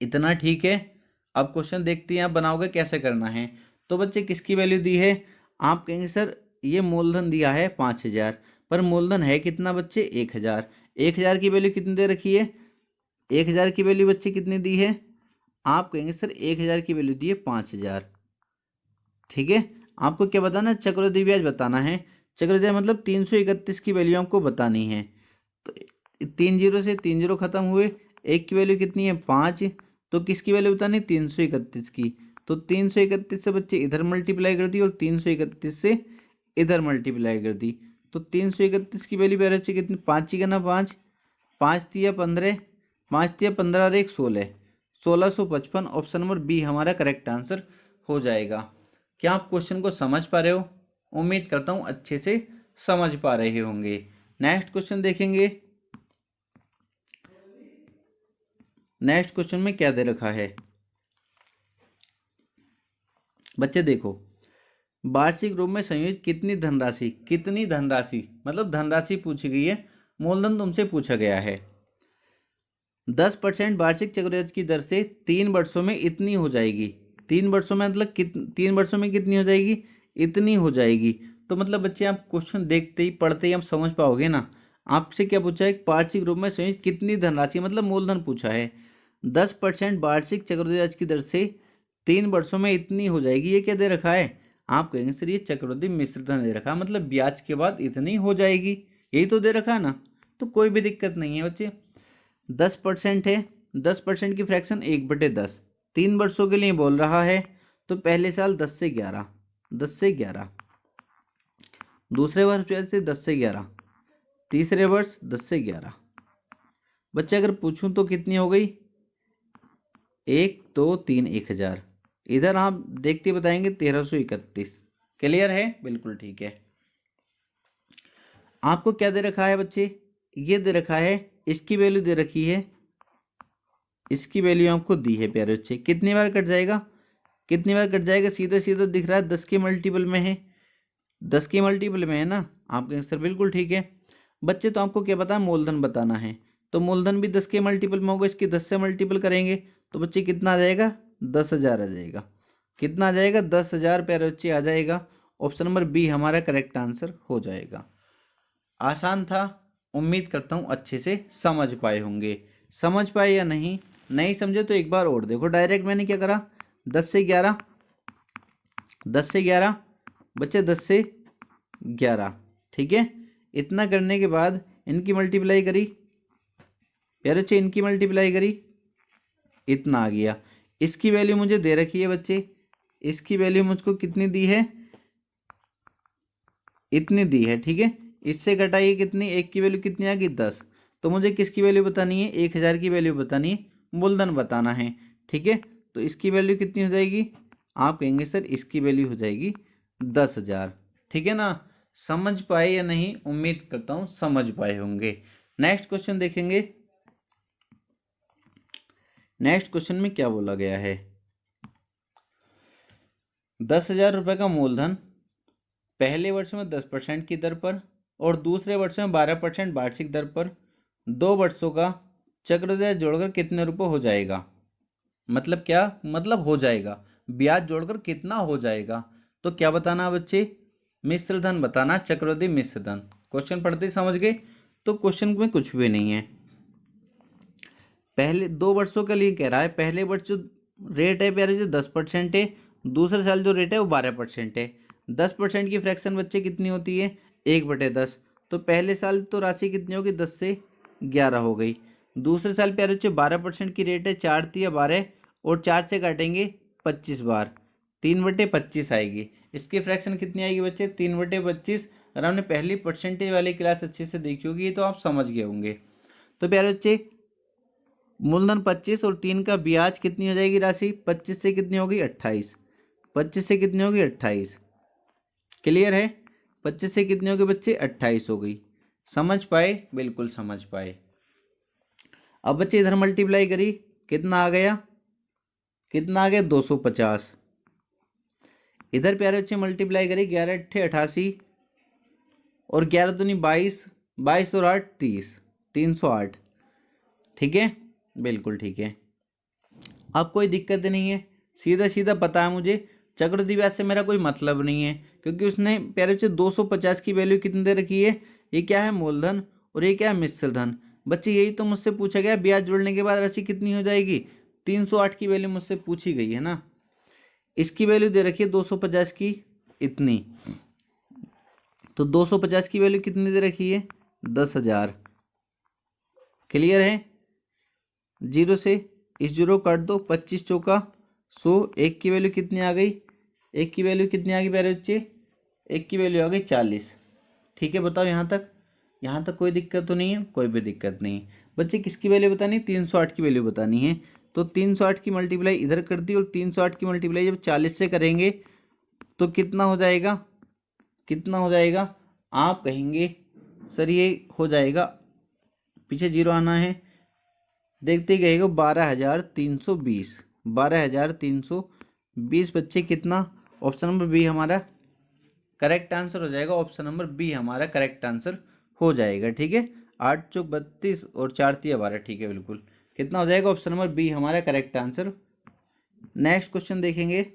इतना ठीक है। अब क्वेश्चन देखते हैं आप बनाओगे कैसे करना है। तो बच्चे किसकी वैल्यू दी है, आप कहेंगे सर ये मूलधन दिया है 5000, पर मूलधन है कितना बच्चे, 1000। 1000 की वैल्यू कितनी दे रखी है, 1000 की वैल्यू बच्चे कितनी दी है, आप कहेंगे सर 1000 की वैल्यू दी है 5000। ठीक है, आपको क्या बताना है, चक्रवृद्धि ब्याज बताना है। चक्रवृद्धि मतलब 331 की वैल्यू आपको बतानी है। तो 3 जीरो से 3 जीरो खत्म हुए, एक की वैल्यू कितनी है, 5। तो किसकी वैल्यू बतानी, 331 की। तो 331 से बच्चे इधर मल्टीप्लाई कर दी और 331 से इधर मल्टीप्लाई कर दी। तो 331 की वैल्यू बच्चे कितनी, 5 ही करना, 5 5 तिया 15, 5 तिया 15 और 1 16, 1655। ऑप्शन नंबर बी हमारा करेक्ट आंसर हो जाएगा। क्या आप क्वेश्चन को समझ पा रहे हो, उम्मीद करता हूं अच्छे से समझ पा रहे होंगे। नेक्स्ट क्वेश्चन देखेंगे। नेक्स्ट क्वेश्चन में क्या दे रखा है बच्चे, देखो वार्षिक रूप में संयोजित कितनी धनराशि मतलब धनराशि पूछी गई है, मूलधन तुमसे पूछा गया है। 10% वार्षिक चक्रवृद्धि की दर से 3 वर्षों में इतनी हो जाएगी। 3 वर्षों में मतलब 3 वर्षों में कितनी हो जाएगी, इतनी हो जाएगी। तो मतलब बच्चे आप क्वेश्चन देखते ही पढ़ते ही आप समझ पाओगे ना। आपसे क्या पूछा है, वार्षिक रूप में संयोजित कितनी धनराशि मतलब मूलधन पूछा है। 10% वार्षिक चक्रवृद्धि ब्याज की दर से 3 वर्षों में इतनी हो जाएगी, ये क्या दे रखा है, आप कहेंगे सर ये चक्रवृद्धि मिश्र धन दे रखा है, मतलब ब्याज के बाद इतनी हो जाएगी, यही तो दे रखा है ना। तो कोई भी दिक्कत नहीं है बच्चे। 10% है, 10% की फ्रैक्शन 1/10, 3 वर्षों के लिए बोल रहा है। तो पहले साल 10 से 11, 10 से 11, दूसरे वर्ष से 10 से 11, तीसरे वर्ष 10 से 11। बच्चे अगर पूछूं तो कितनी हो गई, 1 2 3 1000। इधर आप देखते बताएंगे 1331। क्लियर है, बिल्कुल ठीक है। आपको क्या दे रखा है बच्चे, ये दे रखा है, इसकी वैल्यू दे रखी है, इसकी वैल्यू आपको दी है प्यारे बच्चे। कितनी बार कट जाएगा, कितनी बार कट जाएगा, सीधे सीधे दिख रहा है 10 के मल्टीपल में है, 10 के मल्टीपल में है ना। आपका आंसर बिल्कुल ठीक है बच्चे। तो आपको क्या पता है, मूलधन बताना है। तो मूलधन भी 10 के मल्टीपल में होगा, इसकी 10 से मल्टीपल करेंगे तो बच्चे कितना आ जाएगा, 10,000 आ जाएगा। कितना आ जाएगा, 10,000 प्यारे बच्चे आ जाएगा। ऑप्शन नंबर बी हमारा करेक्ट आंसर हो जाएगा। आसान था, उम्मीद करता हूँ अच्छे से समझ पाए होंगे। समझ पाए या नहीं, नहीं समझे तो एक बार और देखो। डायरेक्ट मैंने क्या करा, 10 से 11, 10 से 11 बच्चे, 10 से 11। ठीक है, इतना करने के बाद इनकी मल्टीप्लाई करी यार बच्चे, इनकी मल्टीप्लाई करी, इतना आ गया। इसकी वैल्यू मुझे दे रखी है बच्चे, इसकी वैल्यू मुझको कितनी दी है, इतनी दी है। ठीक है, इससे घटाइए कितनी, एक की वैल्यू कितनी आ गई, 10। तो मुझे किसकी वैल्यू बतानी है, 1000 की वैल्यू बतानी है, मूलधन बताना है। ठीक है, तो इसकी वैल्यू कितनी हो जाएगी, आप कहेंगे सर इसकी वैल्यू हो जाएगी 10,000। ठीक है ना, समझ पाए या नहीं, उम्मीद करता हूं समझ पाए होंगे। नेक्स्ट क्वेश्चन देखेंगे। नेक्स्ट क्वेश्चन में क्या बोला गया है, 10,000 रुपये का मूलधन पहले वर्ष में 10% की दर पर और दूसरे वर्ष में 12% वार्षिक दर पर 2 वर्षों का चक्रवृद्धि ब्याज जोड़कर कितने रुपये हो जाएगा। मतलब क्या, मतलब हो जाएगा, ब्याज जोड़कर कितना हो जाएगा। तो क्या बताना बच्चे, मिश्र धन बताना, चक्रवृद्धि मिश्र धन। क्वेश्चन पढ़ते समझ गए। तो क्वेश्चन में कुछ भी नहीं है। पहले 2 वर्षों के लिए कह रहा है, पहले वर्ष जो रेट है प्यारे जो 10% है, दूसरे साल जो रेट है वो 12% है। 10% की फ्रैक्शन बच्चे कितनी होती है, 1/10। तो पहले साल तो राशि कितनी होगी, 10 से 11 हो गई। दूसरे साल प्यारे बच्चे 12% की रेट है, 4×3=12 और 4 से काटेंगे 25 बार, 3/25 आएगी। इसकी फ्रैक्शन कितनी आएगी बच्चे, 3/25। अगर हमने पहली परसेंटेज वाली क्लास अच्छे से देखी होगी तो आप समझ गए होंगे। तो प्यारे बच्चे मूलधन 25 और 3 का ब्याज कितनी हो जाएगी राशि, 25 से कितनी होगी 28, 25 से कितनी होगी 28। क्लियर है, 25 से कितनी होगी बच्चे 28 हो गई। समझ पाए, बिल्कुल समझ पाए। अब बच्चे इधर मल्टीप्लाई करी, कितना आ गया, कितना आ गया 250। इधर प्यारे बच्चे मल्टीप्लाई करी, 11×8 = 88 और 11×2 = 22, 22 और 8 = 30, 308। ठीक है, बिल्कुल ठीक है। अब कोई दिक्कत नहीं है, सीधा सीधा पता है मुझे चक्रवृद्धि ब्याज से मेरा कोई मतलब नहीं है, क्योंकि उसने प्यारे बच्चे 250 की वैल्यू कितनी दे रखी है। ये क्या है, मूलधन, और ये क्या है, मिश्र धन। बच्चे यही तो मुझसे पूछा गया, ब्याज जोड़ने के बाद राशि कितनी हो जाएगी, 308 की वैल्यू मुझसे पूछी गई है ना। इसकी वैल्यू दे रखी है 250 की इतनी, तो 250 की वैल्यू कितनी दे रखी है, 10,000। क्लियर है, 0 से इस 0 काट दो, 25 चौका 100, 1 की वैल्यू कितनी आ गई, 1 की वैल्यू कितनी आ गई प्यारे बच्चे, 1 की वैल्यू आ गई 40। ठीक है, बताओ यहाँ तक, यहाँ तक कोई दिक्कत तो नहीं है, कोई भी दिक्कत नहीं बच्चे। किसकी वैल्यू बतानी है, 308 की वैल्यू बतानी है। तो 308 की मल्टीप्लाई इधर कर दी, और 308 की मल्टीप्लाई जब 40 से करेंगे तो कितना हो जाएगा, कितना हो जाएगा। आप कहेंगे सर ये हो जाएगा, पीछे 0 आना है, देखते गएगा 12,320, 12,320 बच्चे कितना, ऑप्शन नंबर बी हमारा करेक्ट आंसर हो जाएगा। ऑप्शन नंबर बी हमारा करेक्ट आंसर हो जाएगा। ठीक है, 8 चौक 32 और 4×3=12। ठीक है, बिल्कुल कितना हो जाएगा, ऑप्शन नंबर बी हमारा करेक्ट आंसर। नेक्स्ट क्वेश्चन देखेंगे।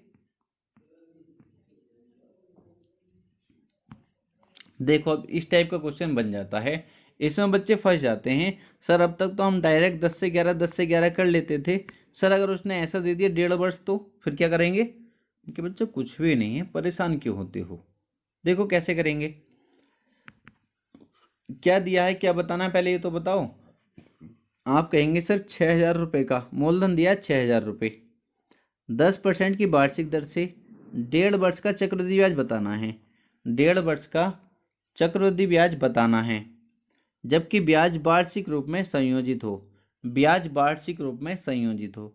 देखो अब इस टाइप का क्वेश्चन बन जाता है, इसमें बच्चे फंस जाते हैं। सर अब तक तो हम डायरेक्ट 10 से 11 10 से 11 कर लेते थे, सर अगर उसने ऐसा दे दिया 1.5 वर्ष तो फिर क्या करेंगे। कि बच्चे कुछ भी नहीं है, परेशान क्यों होते हो। देखो कैसे करेंगे, क्या दिया है क्या बताना है पहले ये तो बताओ। आप कहेंगे सर 6,000 रुपये का मूलधन दिया, 6,000 रुपये, 10% की वार्षिक दर से 1.5 वर्ष का चक्रवृद्धि ब्याज बताना है, 1.5 वर्ष का चक्रवृद्धि ब्याज बताना है, जबकि ब्याज वार्षिक रूप में संयोजित हो, ब्याज वार्षिक रूप में संयोजित हो।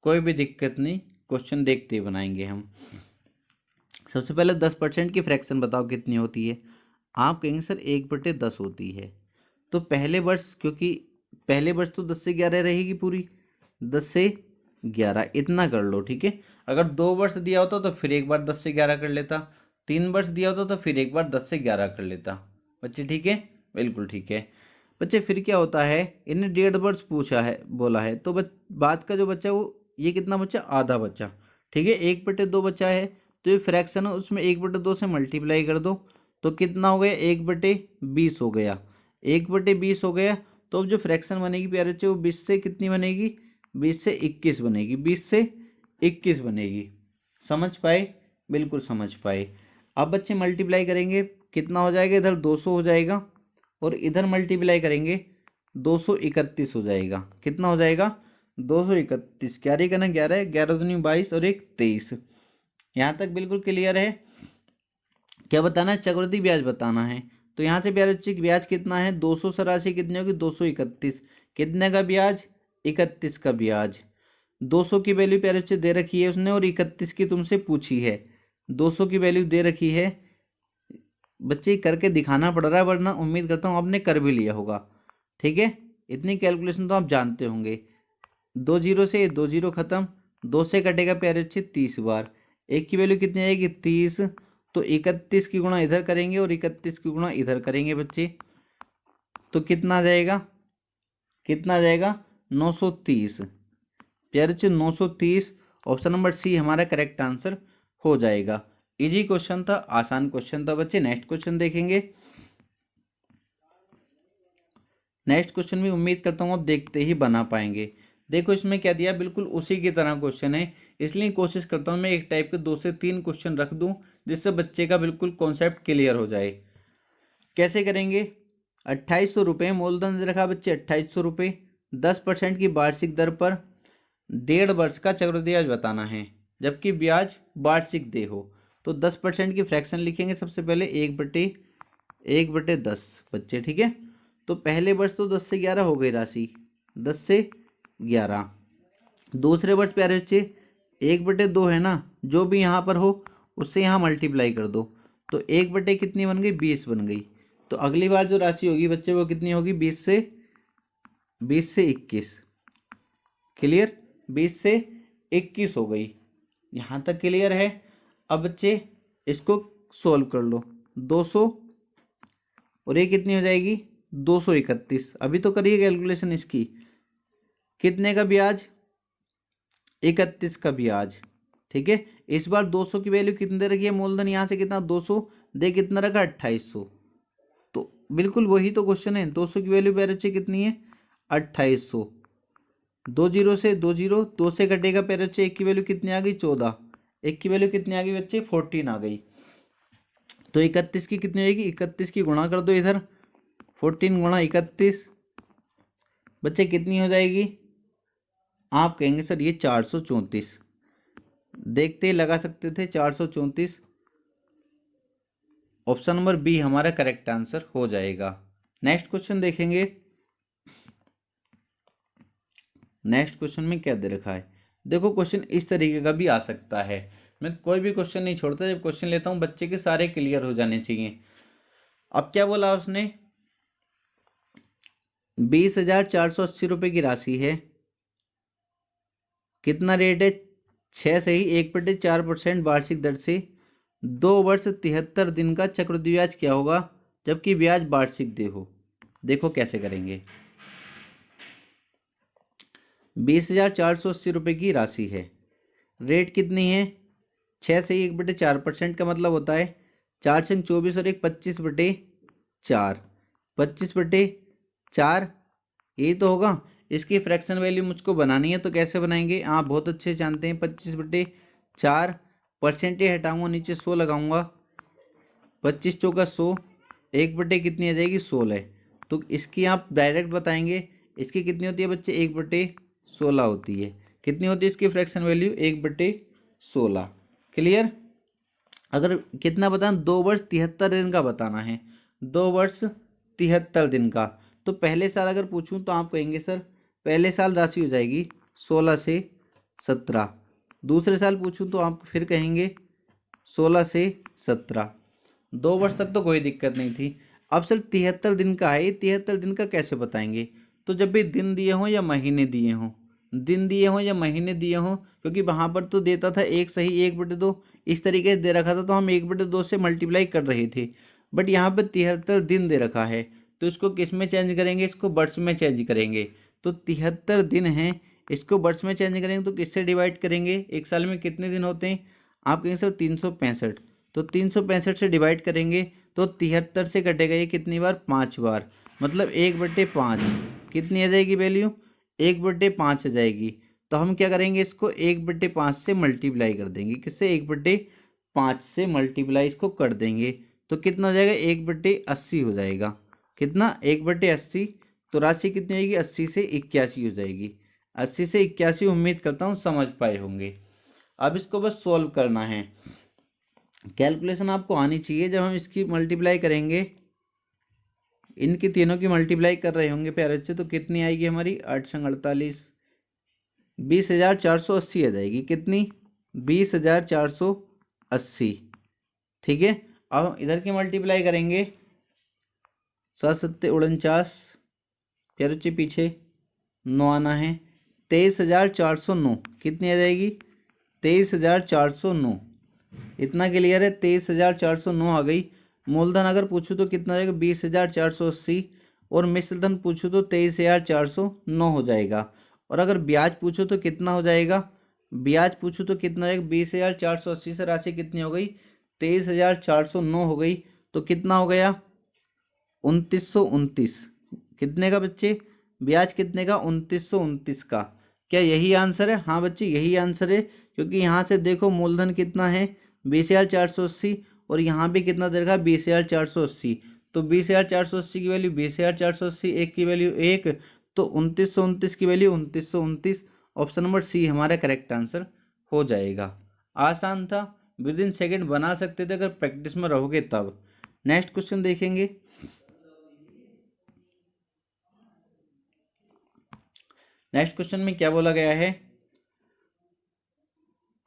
कोई भी दिक्कत नहीं, क्वेश्चन देखते बनाएंगे हम। सबसे पहले 10% की फ्रैक्शन बताओ कितनी होती है। आप कहेंगे सर 1/10 होती है। तो पहले वर्ष, क्योंकि पहले वर्ष तो 10 से 11 रहेगी पूरी, 10 से 11 इतना कर लो। ठीक है, अगर 2 वर्ष दिया होता तो फिर एक बार 10 से 11 कर लेता, 3 वर्ष दिया होता तो फिर एक बार 10 से 11 कर लेता बच्चे। ठीक है, बिल्कुल ठीक है बच्चे। फिर क्या होता है, इन्हें 1.5 वर्ष पूछा है, बोला है, तो बात का जो बच्चा वो ये कितना बच्चा, आधा बच्चा। ठीक है, 1/2 बचा है, तो ये फ्रैक्शन है उसमें 1/2 से मल्टीप्लाई कर दो, तो कितना हो गया, 1/20 हो गया, 1/20 हो गया। तो अब जो फ्रैक्शन बनेगी प्यारे बच्चे वो 20 से कितनी बनेगी, 20 से 21 बनेगी, 20 से 21 बनेगी। समझ पाए, बिल्कुल समझ पाए। अब बच्चे मल्टीप्लाई करेंगे, कितना हो जाएगा, इधर 200 हो जाएगा और इधर मल्टीप्लाई करेंगे 231 हो जाएगा। कितना हो जाएगा, 231। क्या रहेगा ना, 11, 11×2 = 22 और 1 23। यहाँ तक बिल्कुल क्लियर है। क्या बताना है, चक्रवृद्धि ब्याज बताना है। तो यहाँ से प्यारे बच्चे ब्याज कितना है, 200 से राशि कितनी होगी, 231। कितने का ब्याज, 31 का ब्याज। 200 की वैल्यू प्यारे बच्चे दे रखी है उसने और 31 की तुमसे पूछी है। 200 की वैल्यू दे रखी है बच्चे, करके दिखाना पड़ रहा है, वरना उम्मीद करता हूँ आपने कर भी लिया होगा। ठीक है, इतनी कैलकुलेशन तो आप जानते होंगे। 2 0 से 2 0 खत्म, 2 से कटेगा प्यारे बच्चे 30 बार, एक की वैल्यू कितनी आएगी 30, तो 31 की गुणा इधर करेंगे और 31 की गुणा इधर करेंगे बच्चे, तो कितना आ जाएगा, कितना आ जाएगा 930। प्यारे बच्चे 930, ऑप्शन नंबर सी हमारा करेक्ट आंसर हो जाएगा। इजी क्वेश्चन था, आसान क्वेश्चन था बच्चे। नेक्स्ट क्वेश्चन देखेंगे। नेक्स्ट क्वेश्चन भी उम्मीद करता हूँ आप देखते ही बना पाएंगे। देखो इसमें क्या दिया, बिल्कुल उसी की तरह क्वेश्चन है, इसलिए कोशिश करता हूँ मैं एक टाइप के 2 से 3 क्वेश्चन रख दूं जिससे बच्चे का बिल्कुल कॉन्सेप्ट क्लियर हो जाए। कैसे करेंगे, 2800 रुपये मूलधन दे रखा बच्चे, 2800 रुपये, 10% की वार्षिक दर पर 1.5 वर्ष का चक्रवृद्धि ब्याज बताना है, जबकि ब्याज वार्षिक दे हो। तो 10% की फ्रैक्शन लिखेंगे सबसे पहले, 1/10 बच्चे, ठीक है। तो पहले वर्ष तो 10 से 11 हो गई राशि, 10 से 11। दूसरे वर्ष प्यारे बच्चे 1/2 है ना, जो भी यहाँ पर हो उससे यहाँ मल्टीप्लाई कर दो, तो 1 कितनी बन गई 20 बन गई। तो अगली बार जो राशि होगी बच्चे वो कितनी होगी 20 से 21। क्लियर, 20 से 21 हो गई, यहाँ तक क्लियर है। अब बच्चे इसको सोल्व कर लो, 200 और ये कितनी हो जाएगी 231। अभी तो करिए कैलकुलेशन इसकी, कितने का ब्याज 31 का ब्याज, ठीक है। इस बार 200 की वैल्यू कितनी दे रखी है, मूलधन यहाँ से कितना 200 दे कितना रखा 2800, तो बिल्कुल वही तो क्वेश्चन है। 200 की वैल्यू पैर अच्छे कितनी है 2800, 2 जीरो से 2 जीरो, 2 से कटेगा पैर अच्छे, एक की वैल्यू कितनी आ गई 14, एक की वैल्यू कितनी आ गई बच्चे 14 आ गई। तो 31 की कितनी होगी, 31 की गुणा कर दो इधर, 14 गुणा 31 बच्चे कितनी हो जाएगी, आप कहेंगे सर ये 434, देखते ही लगा सकते थे 434। ऑप्शन नंबर बी हमारा करेक्ट आंसर हो जाएगा। नेक्स्ट क्वेश्चन देखेंगे। नेक्स्ट क्वेश्चन में क्या दे रखा है, देखो क्वेश्चन इस तरीके का भी आ सकता है, मैं कोई भी क्वेश्चन नहीं छोड़ता, जब क्वेश्चन लेता हूं बच्चे के सारे क्लियर हो जाने चाहिए। अब क्या बोला उसने, 20,480 रुपये की राशि है, कितना रेट है 6 से ही 1/4% वार्षिक दर से 2 वर्ष 73 दिन का चक्रवृद्धि ब्याज क्या होगा, जबकि ब्याज वार्षिक दे हो। देखो कैसे करेंगे, 20,480 रुपये की राशि है, रेट कितनी है 6 से ही 1/4% का मतलब होता है 4 छंग 24 और 25/4, 25/4 यही तो होगा। इसकी फ्रैक्शन वैल्यू मुझको बनानी है, तो कैसे बनाएंगे, आप बहुत अच्छे जानते हैं, 25/4 परसेंटेज हटाऊंगा, नीचे 100 लगाऊंगा, 25 चौका 100, 1/ कितनी आ जाएगी 16, तो इसकी आप डायरेक्ट बताएंगे, इसकी कितनी होती है बच्चे 1/16 होती है, कितनी होती है इसकी फ्रैक्शन वैल्यू 1/16। क्लियर, अगर कितना बताना 2 वर्ष 73 दिन का बताना है, 2 वर्ष 73 दिन का, तो पहले साल अगर पूछूं तो आप कहेंगे सर पहले साल राशि हो जाएगी 16 से 17, दूसरे साल पूछूं तो आप फिर कहेंगे 16 से 17, 2 वर्ष तक तो कोई दिक्कत नहीं थी। अब सर 73 दिन का है, 73 दिन का कैसे बताएंगे, तो जब भी दिन दिए हों या महीने दिए हों, दिन दिए हों या महीने दिए हों, क्योंकि वहाँ पर तो देता था एक सही 1/2, इस तरीके से दे रखा था तो हम 1/2 से मल्टीप्लाई कर रहे थे, बट यहाँ पर 73 दिन दे रखा है, तो इसको किस में चेंज करेंगे, इसको वर्ष में चेंज करेंगे। तो 73 दिन हैं, इसको वर्ष में चेंज करेंगे तो किससे डिवाइड करेंगे, एक साल में कितने दिन होते हैं, आप कहेंगे सर 365, तो 365 से डिवाइड करेंगे तो 73 से कटेगा ये कितनी बार 5 बार, मतलब 1/5 कितनी आ जाएगी वैल्यू 1/5 आ जाएगी। तो हम क्या करेंगे, इसको 1/5 से मल्टीप्लाई कर देंगे, किससे 1/5 से मल्टीप्लाई इसको कर देंगे, तो कितना हो जाएगा 1/80 हो जाएगा, कितना 1/80, तो राशि कितनी आएगी 80 से 81 हो जाएगी, 80 से 81 उम्मीद करता हूँ समझ पाए होंगे। अब इसको बस सोल्व करना है, कैलकुलेशन आपको आनी चाहिए, जब हम इसकी मल्टीप्लाई करेंगे, इनकी तीनों की मल्टीप्लाई कर रहे होंगे प्यारे बच्चे, तो कितनी आएगी हमारी 8 संग 48, 20,480 आ जाएगी, कितनी 20,480, ठीक है। अब इधर की मल्टीप्लाई करेंगे, 7 7 49, प्यारे बच्चे पीछे 9 आना है, 23,409 कितनी आ जाएगी 23,409, इतना क्लियर है। 23,409 आ गई। मूलधन अगर पूछूँ तो कितना हो जाएगा 20,480, और मिश्र धन पूछूँ तो 23,409 हो जाएगा। और अगर ब्याज पूछूँ तो कितना हो जाएगा, ब्याज पूछूँ तो कितना हो जाएगा 20,480 से राशि कितनी हो गई 23,409 हो गई, तो कितना हो गया 2929। कितने का बच्चे, ब्याज कितने का 2929 का। क्या यही आंसर है? हाँ बच्चे यही आंसर है, क्योंकि यहाँ से देखो मूलधन कितना है 20,480, और यहाँ भी कितना दे रखा है 20,480, तो 20,480 की वैल्यू 20,480, एक की वैल्यू एक, तो 2929 की वैल्यू 2929। ऑप्शन नंबर सी हमारा करेक्ट आंसर हो जाएगा। आसान था, विद इन सेकेंड बना सकते थे अगर प्रैक्टिस में रहोगे तब। नेक्स्ट क्वेश्चन देखेंगे। नेक्स्ट क्वेश्चन में क्या बोला गया है,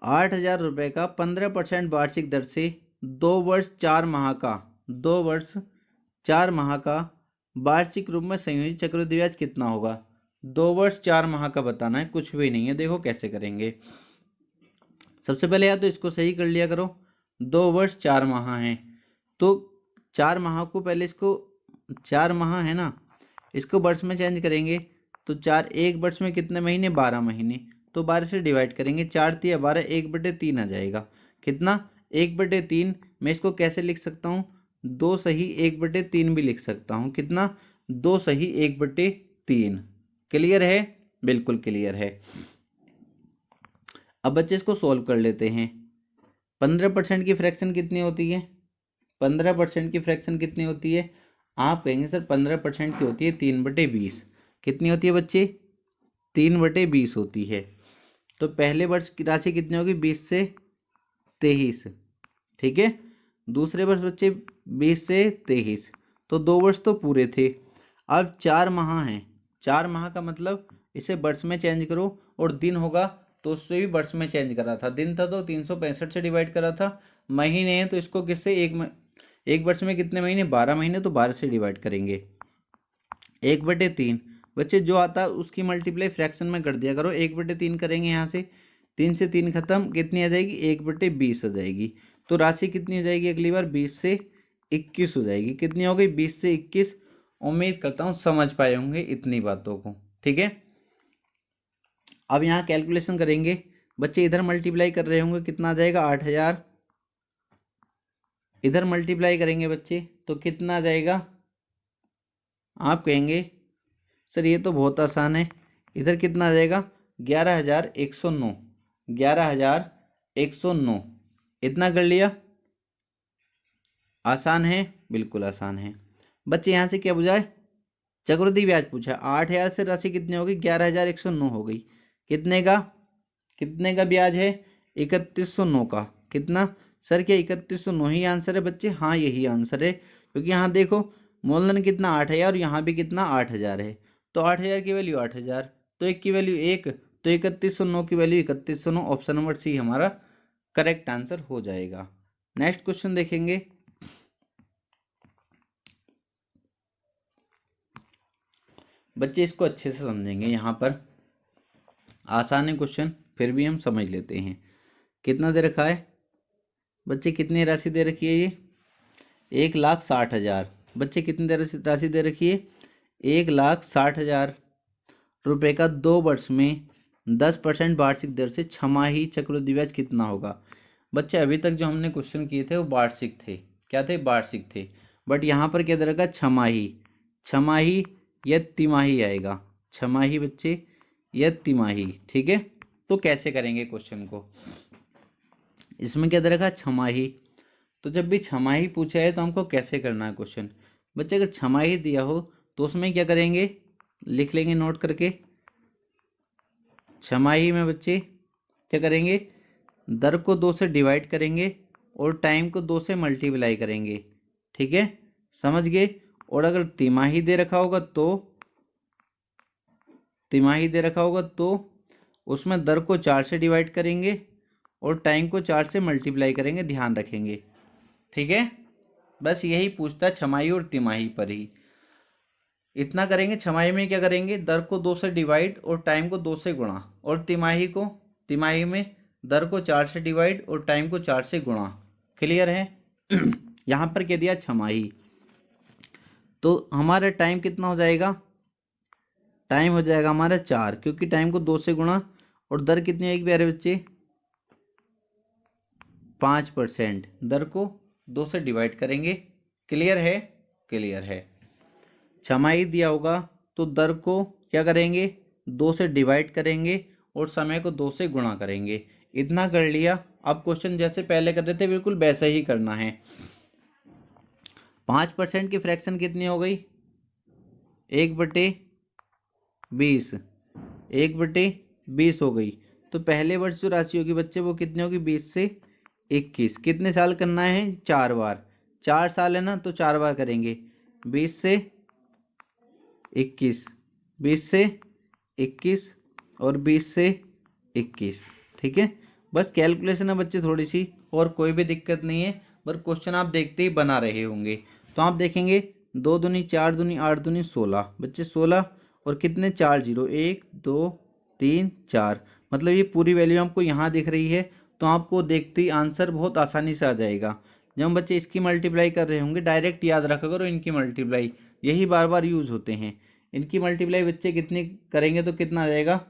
8,000 रुपये का 15% वार्षिक दर से 2 वर्ष 4 माह का 2 वर्ष 4 माह का वार्षिक रूप में संयोजित चक्रवृद्धि ब्याज कितना होगा। 2 वर्ष 4 माह का बताना है, कुछ भी नहीं है। देखो कैसे करेंगे, सबसे पहले या तो इसको सही कर लिया करो। 2 वर्ष 4 माह हैं, तो 4 माह को पहले इसको 4 माह है ना, इसको वर्ष में चेंज करेंगे तो एक वर्ष में कितने महीने 12 महीने, तो 12 से डिवाइड करेंगे, 4×3=12, 1/3 आ जाएगा। कितना 1/3। मैं इसको कैसे लिख सकता हूँ, 2 सही 1/3 भी लिख सकता हूँ। कितना 2 सही 1/3। क्लियर है? बिल्कुल क्लियर है। अब बच्चे इसको सॉल्व कर लेते हैं। 15% की फ्रैक्शन कितनी होती है, 15% की फ्रैक्शन कितनी होती है, आप कहेंगे सर 15% की होती है 3/20। कितनी होती है बच्चे, 3/20 होती है। तो पहले वर्ष की राशि कितनी होगी 20 से 23, ठीक है। दूसरे वर्ष बच्चे 20 से 23, तो 2 वर्ष तो पूरे थे। अब 4 माह हैं, 4 माह का मतलब इसे वर्ष में चेंज करो, और दिन होगा तो उससे भी वर्ष में चेंज करा था। दिन था तो 365 से डिवाइड करा था। महीने हैं तो इसको किससे, एक वर्ष में कितने महीने 12 महीने, तो 12 से डिवाइड करेंगे। 1/3 बच्चे जो आता है उसकी मल्टीप्लाई फ्रैक्शन में कर दिया करो। 1/3 करेंगे, यहाँ से 3 से 3 खत्म, कितनी आ जाएगी 1/20 आ जाएगी। तो राशि कितनी हो जाएगी अगली बार 20 से 21 हो जाएगी। कितनी हो गई 20 से 21। उम्मीद करता हूँ समझ पाए होंगे इतनी बातों को, ठीक है। अब यहाँ कैलकुलेशन करेंगे बच्चे, इधर मल्टीप्लाई कर रहे होंगे, कितना आ जाएगा 8,000, इधर मल्टीप्लाई करेंगे बच्चे तो कितना आ जाएगा, आप कहेंगे सर ये तो बहुत आसान है। इधर कितना आ जाएगा 11,109, 11,109। इतना कर लिया, आसान है, बिल्कुल आसान है। बच्चे यहाँ से क्या बुझाए, चक्रवृद्धि ब्याज पूछा। 8,000 से राशि कितनी होगी 11,109 हो गई। कितने का ब्याज है 3,109 का। कितना सर, क्या 3,109 ही आंसर है बच्चे? हाँ यही आंसर है, क्योंकि यहाँ देखो मूलधन कितना 8,000 और यहाँ भी कितना 8,000 है, तो 8,000 की वैल्यू 8,000, तो एक की वैल्यू एक, तो 3,109 की वैल्यू 3,109। ऑप्शन नंबर सी हमारा करेक्ट आंसर हो जाएगा। नेक्स्ट क्वेश्चन देखेंगे। बच्चे इसको अच्छे से समझेंगे, यहाँ पर आसान है क्वेश्चन, फिर भी हम समझ लेते हैं। कितना दे रखा है बच्चे, कितनी राशि दे रखी है ये 1,60,000। बच्चे कितनी राशि दे रखी है 1,60,000 रुपये का 2 वर्ष में 10% वार्षिक दर से छमाही चक्रवृद्धि ब्याज कितना होगा। बच्चे अभी तक जो हमने क्वेश्चन किए थे वो वार्षिक थे, क्या थे वार्षिक थे, बट यहाँ पर क्या दे रखा छमाही, छमाही या तिमाही आएगा, छमाही बच्चे या तिमाही, ठीक है। तो कैसे करेंगे क्वेश्चन को, इसमें क्या दे रखा छमाही, तो जब भी छमाही पूछा है तो हमको कैसे करना है क्वेश्चन। बच्चे अगर छमाही दिया हो तो उसमें क्या करेंगे, लिख लेंगे नोट करके। छमाही में बच्चे क्या करेंगे, दर को 2 से डिवाइड करेंगे और टाइम को 2 से मल्टीप्लाई करेंगे, ठीक है, समझ गए। और अगर तिमाही दे रखा होगा तो उसमें दर को 4 से डिवाइड करेंगे और टाइम को 4 से मल्टीप्लाई करेंगे, ध्यान रखेंगे, ठीक है। बस यही पूछता है छमाही और तिमाही पर ही। इतना करेंगे, छमाही में क्या करेंगे, दर को 2 से डिवाइड और टाइम को 2 से गुणा, और तिमाही में दर को 4 से डिवाइड और टाइम को 4 से गुणा। क्लियर है? यहाँ पर क्या दिया, छमाही। तो हमारा टाइम कितना हो जाएगा, टाइम हो जाएगा हमारा 4, क्योंकि टाइम को 2 से गुणा, और दर कितनी आएगी प्यारे बच्चे, 5%। दर को 2 से डिवाइड करेंगे। क्लियर है? क्लियर है। छमाही दिया होगा तो दर को क्या करेंगे, 2 से डिवाइड करेंगे और समय को 2 से गुणा करेंगे। इतना कर लिया। अब क्वेश्चन जैसे पहले कर रहे थे बिल्कुल वैसा ही करना है। 5% की फ्रैक्शन कितनी हो गई, 1/20, 1/20 हो गई। तो पहले वर्ष जो राशि होगी बच्चे वो कितनी होगी, 20 से 21। कितने साल करना है, 4 बार। 4 साल है ना, तो 4 बार करेंगे। 20 से 21, 20 से 21 और 20 से 21। ठीक है, बस कैलकुलेशन है बच्चे थोड़ी सी, और कोई भी दिक्कत नहीं है। पर क्वेश्चन आप देखते ही बना रहे होंगे। तो आप देखेंगे 2 दूनी 4 दूनी 8 दूनी 16 बच्चे, 16 और कितने 4 जीरो, 1 2 3 4, मतलब ये पूरी वैल्यू आपको यहाँ दिख रही है। तो आपको देखते ही आंसर बहुत आसानी से आ जाएगा। जब हम बच्चे इसकी मल्टीप्लाई कर रहे होंगे, डायरेक्ट याद रखा करो इनकी मल्टीप्लाई, यही बार बार यूज होते हैं। इनकी मल्टीप्लाई बच्चे कितनी करेंगे तो कितना आ जाएगा,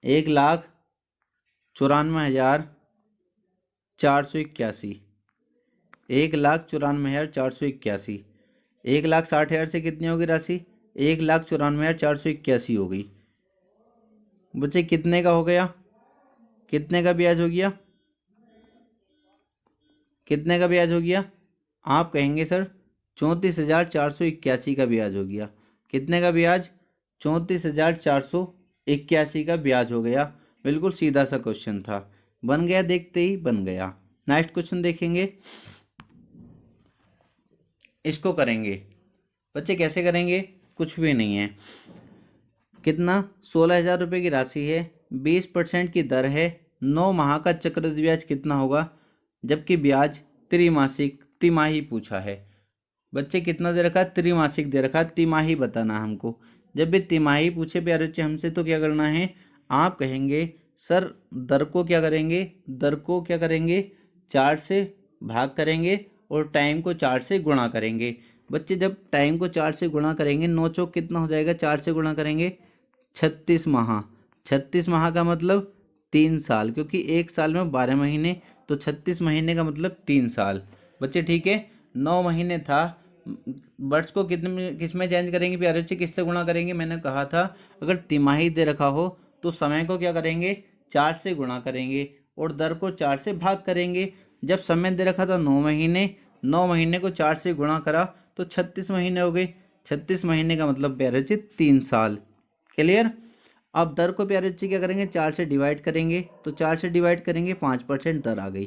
1,94,481, 1,94,481। 1,60,000 से कितनी होगी राशि, 1,94,481 हो गई। बच्चे कितने का हो गया, कितने का ब्याज हो गया, कितने का ब्याज हो गया, आप कहेंगे सर 34,481 का ब्याज हो गया। कितने का ब्याज, 34,481 का ब्याज हो गया। बिल्कुल सीधा सा क्वेश्चन था, बन गया, देखते ही बन गया। नेक्स्ट क्वेश्चन देखेंगे, इसको करेंगे बच्चे। कैसे करेंगे, कुछ भी नहीं है। कितना, 16,000 रुपये की राशि है, 20% की दर है, 9 माह का चक्रवृद्धि ब्याज कितना होगा, जबकि ब्याज त्रिमासिक तिमाही पूछा है। बच्चे कितना दे रखा है, त्रिमासिक दे रखा है, तिमाही बताना हमको। जब भी तिमाही पूछे प्यारे बच्चे हमसे, तो क्या करना है, आप कहेंगे सर दर को क्या करेंगे, दर को क्या करेंगे, 4 से भाग करेंगे और टाइम को 4 से गुणा करेंगे। बच्चे जब टाइम को 4 से गुणा करेंगे, 9 चौक कितना हो जाएगा, 4 से गुणा करेंगे 36 माह। 36 माह का मतलब 3 साल, क्योंकि एक साल में 12 महीने, तो 36 महीने का मतलब 3 साल। बच्चे ठीक है, 9 महीने था। वर्ष को कितने किस में चेंज करेंगे प्यारे बच्चे, किससे गुणा करेंगे, मैंने कहा था अगर तिमाही दे रखा हो तो समय को क्या करेंगे, 4 से गुणा करेंगे और दर को 4 से भाग करेंगे। जब समय दे रखा था 9 महीने, 9 महीने को 4 से गुणा करा तो 36 महीने हो गए। 36 महीने का मतलब प्यारे बच्चे 3 साल। क्लियर? अब दर को प्यारे बच्चे क्या करेंगे, 4 से डिवाइड करेंगे, तो 4 से डिवाइड करेंगे 5% दर आ गई,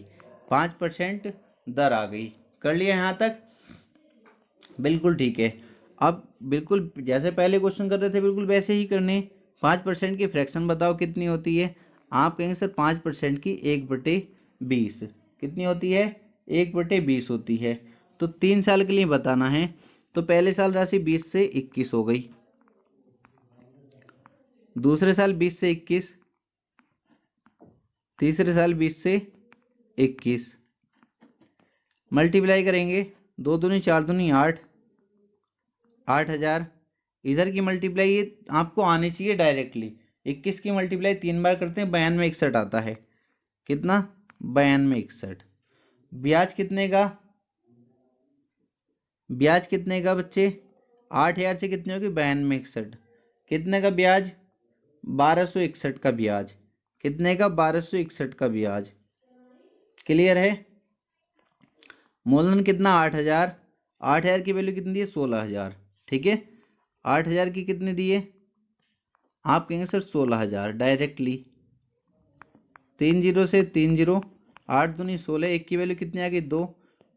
5% दर आ गई। कर लिया यहाँ तक, बिल्कुल ठीक है। अब बिल्कुल जैसे पहले क्वेश्चन कर रहे थे बिल्कुल वैसे ही करने। 5% की फ्रैक्शन बताओ कितनी होती है, आप कहेंगे सर 5% की 1/20 कितनी होती है, 1/20 होती है। तो 3 साल के लिए बताना है, तो पहले साल राशि 20 से 21 हो गई, दूसरे साल 20 से 21, तीसरे साल 20 से 21, मल्टीप्लाई करेंगे, 2 दूनी 4 दूनी 8, 8,000। इधर की मल्टीप्लाई ये आपको आनी चाहिए डायरेक्टली। 21 की मल्टीप्लाई 3 बार करते हैं, 9261 आता है। कितना, 9261। ब्याज कितने का, ब्याज कितने का बच्चे, 8,000 से कितने होगी, 9261। कितने का ब्याज, 1261 का ब्याज। कितने का, 1261 का ब्याज। क्लियर है? मूलधन कितना, 8,000। 8,000 की वैल्यू कितनी दी है, 16,000। ठीक है, 8,000 की कितनी दी है, आप कहेंगे सर 16,000 डायरेक्टली। 3 जीरो से 3 जीरो, 8 दूनी 16, एक की वैल्यू कितनी आ गई, 2।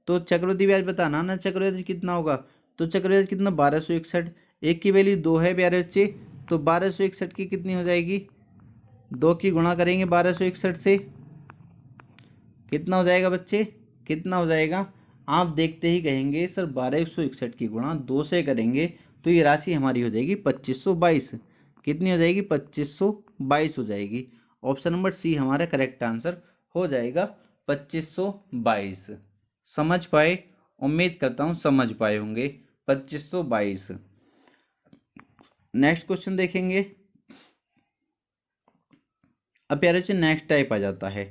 तो चक्रवृद्धि ब्याज बताना ना, चक्रवृद्धि कितना होगा, तो चक्रवृद्धि कितना, 1261। एक की वैल्यू 2 है प्यारे बच्चे, तो 1261 की कितनी हो जाएगी, 2 की गुणा करेंगे 1261 से, कितना हो जाएगा बच्चे, कितना हो जाएगा, आप देखते ही कहेंगे सर 1261 की गुणा 2 से करेंगे तो ये राशि हमारी हो जाएगी 2522। कितनी हो जाएगी, 2522 हो जाएगी। ऑप्शन नंबर सी हमारा करेक्ट आंसर हो जाएगा 2522। समझ पाए? उम्मीद करता हूं समझ पाए होंगे। 2522। नेक्स्ट क्वेश्चन देखेंगे। अब प्यारे बच्चे नेक्स्ट टाइप आ जाता है।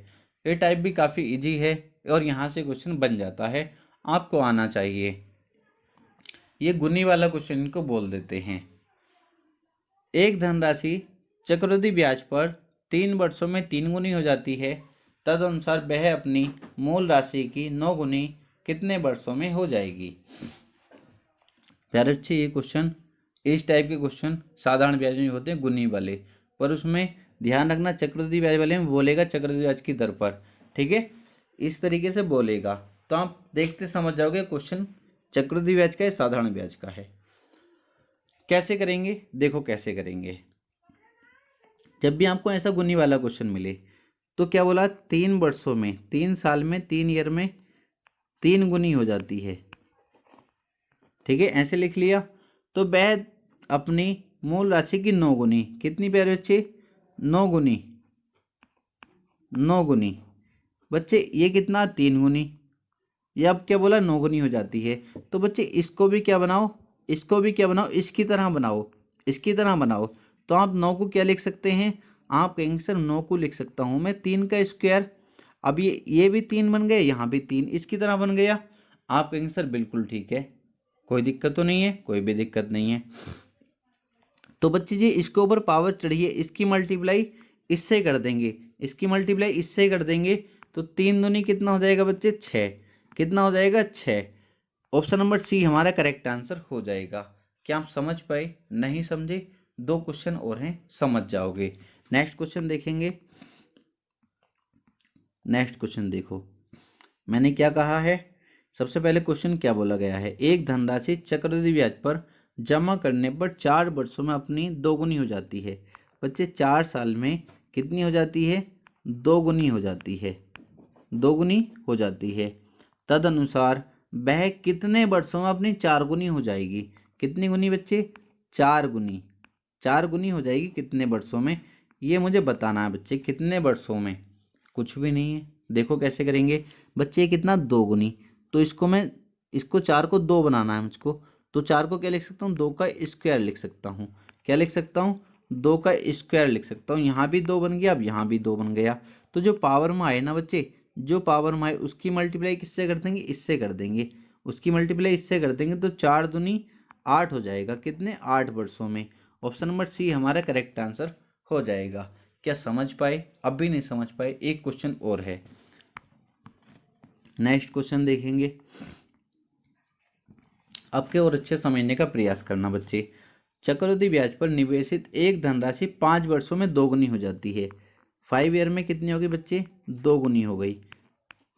ये टाइप भी काफ़ी इजी है और यहाँ से क्वेश्चन बन जाता है, आपको आना चाहिए। ये गुनी वाला क्वेश्चन को बोल देते हैं। एक धनराशि चक्रवृद्धि ब्याज पर 3 वर्षों में 3 गुनी हो जाती है, तदनुसार वह अपनी मूल राशि की 9 गुनी कितने वर्षों में हो जाएगी। प्यारे बच्चे ये क्वेश्चन, इस टाइप के क्वेश्चन साधारण ब्याज में होते हैं गुनी वाले, पर उसमें ध्यान रखना चक्रवृद्धि ब्याज वाले में बोलेगा चक्रवृद्धि ब्याज की दर पर, ठीक है, इस तरीके से बोलेगा तो आप देखते समझ जाओगे क्वेश्चन चक्रवृद्धि ब्याज का है साधारण ब्याज का है। कैसे करेंगे, देखो कैसे करेंगे। जब भी आपको ऐसा गुनी वाला क्वेश्चन मिले तो क्या बोला, 3 वर्षों में, 3 साल में, 3 ईयर में 3 गुनी हो जाती है, ठीक है, ऐसे लिख लिया। तो वह अपनी मूल राशि की 9 गुनी, कितनी प्यारे बच्चे, 9 गुनी, 9 गुनी बच्चे, ये कितना 3 गुनी, ये अब क्या बोला 9 गुनी हो जाती है। तो बच्चे इसको भी क्या बनाओ, इसको भी क्या बनाओ, इसकी तरह बनाओ, इसकी तरह बनाओ। तो आप 9 को क्या लिख सकते हैं, आप कहेंगे सर 9 को लिख सकता हूं मैं 3 का स्क्वायर। अब ये भी 3 बन गए, यहाँ भी 3 इसकी तरह बन गया। आप कहेंगे सर बिल्कुल ठीक है, कोई दिक्कत तो नहीं है, कोई भी दिक्कत नहीं है। तो बच्चे जी इसके ऊपर पावर चढ़िए, इसकी मल्टीप्लाई इससे कर देंगे, इसकी मल्टीप्लाई इससे कर देंगे, तो 3 दूनी कितना हो जाएगा बच्चे, 6, कितना हो जाएगा 6। ऑप्शन नंबर सी हमारा करेक्ट आंसर हो जाएगा। क्या आप समझ पाए, नहीं समझे, 2 क्वेश्चन और हैं, समझ जाओगे। नेक्स्ट क्वेश्चन देखेंगे। नेक्स्ट क्वेश्चन देखो, मैंने क्या कहा है, सबसे पहले क्वेश्चन क्या बोला गया है, एक धनराशि चक्रवृद्धि ब्याज पर जमा करने पर 4 वर्षों में अपनी 2 गुनी हो जाती है। बच्चे 4 साल में कितनी हो जाती है, 2 गुनी हो जाती है, 2 गुनी हो जाती है। तदनुसार वह कितने वर्षों में अपनी 4 गुनी हो जाएगी। कितनी गुनी बच्चे, 4 गुनी, 4 गुनी हो जाएगी कितने वर्षों में, ये मुझे बताना है बच्चे, कितने वर्षों में, कुछ भी नहीं है। देखो कैसे करेंगे बच्चे, कितना 2 गुनी, तो इसको 4 को 2 बनाना है मुझको, तो 4 को क्या लिख सकता हूँ, 2 का स्क्वायर लिख सकता हूँ। क्या लिख सकता हूँ, 2 का स्क्वायर लिख सकता हूँ। यहाँ भी 2 बन गया, अब यहाँ भी 2 बन गया। तो जो पावर में आए ना बच्चे, जो पावर में आए उसकी मल्टीप्लाई किससे कर देंगे, इससे कर देंगे, उसकी मल्टीप्लाई इससे कर देंगे, तो 4 दूनी 8 हो जाएगा, कितने, 8 वर्षों में। ऑप्शन नंबर सी हमारा करेक्ट आंसर हो जाएगा। क्या समझ पाए, अब भी नहीं समझ पाए, एक क्वेश्चन और है। नेक्स्ट क्वेश्चन देखेंगे। अब के और अच्छे समझने का प्रयास करना बच्चे। चक्रवृद्धि ब्याज पर निवेशित एक धनराशि 5 वर्षों में 2 गुनी हो जाती है। 5 ईयर में कितनी होगी बच्चे, 2 गुनी हो गई,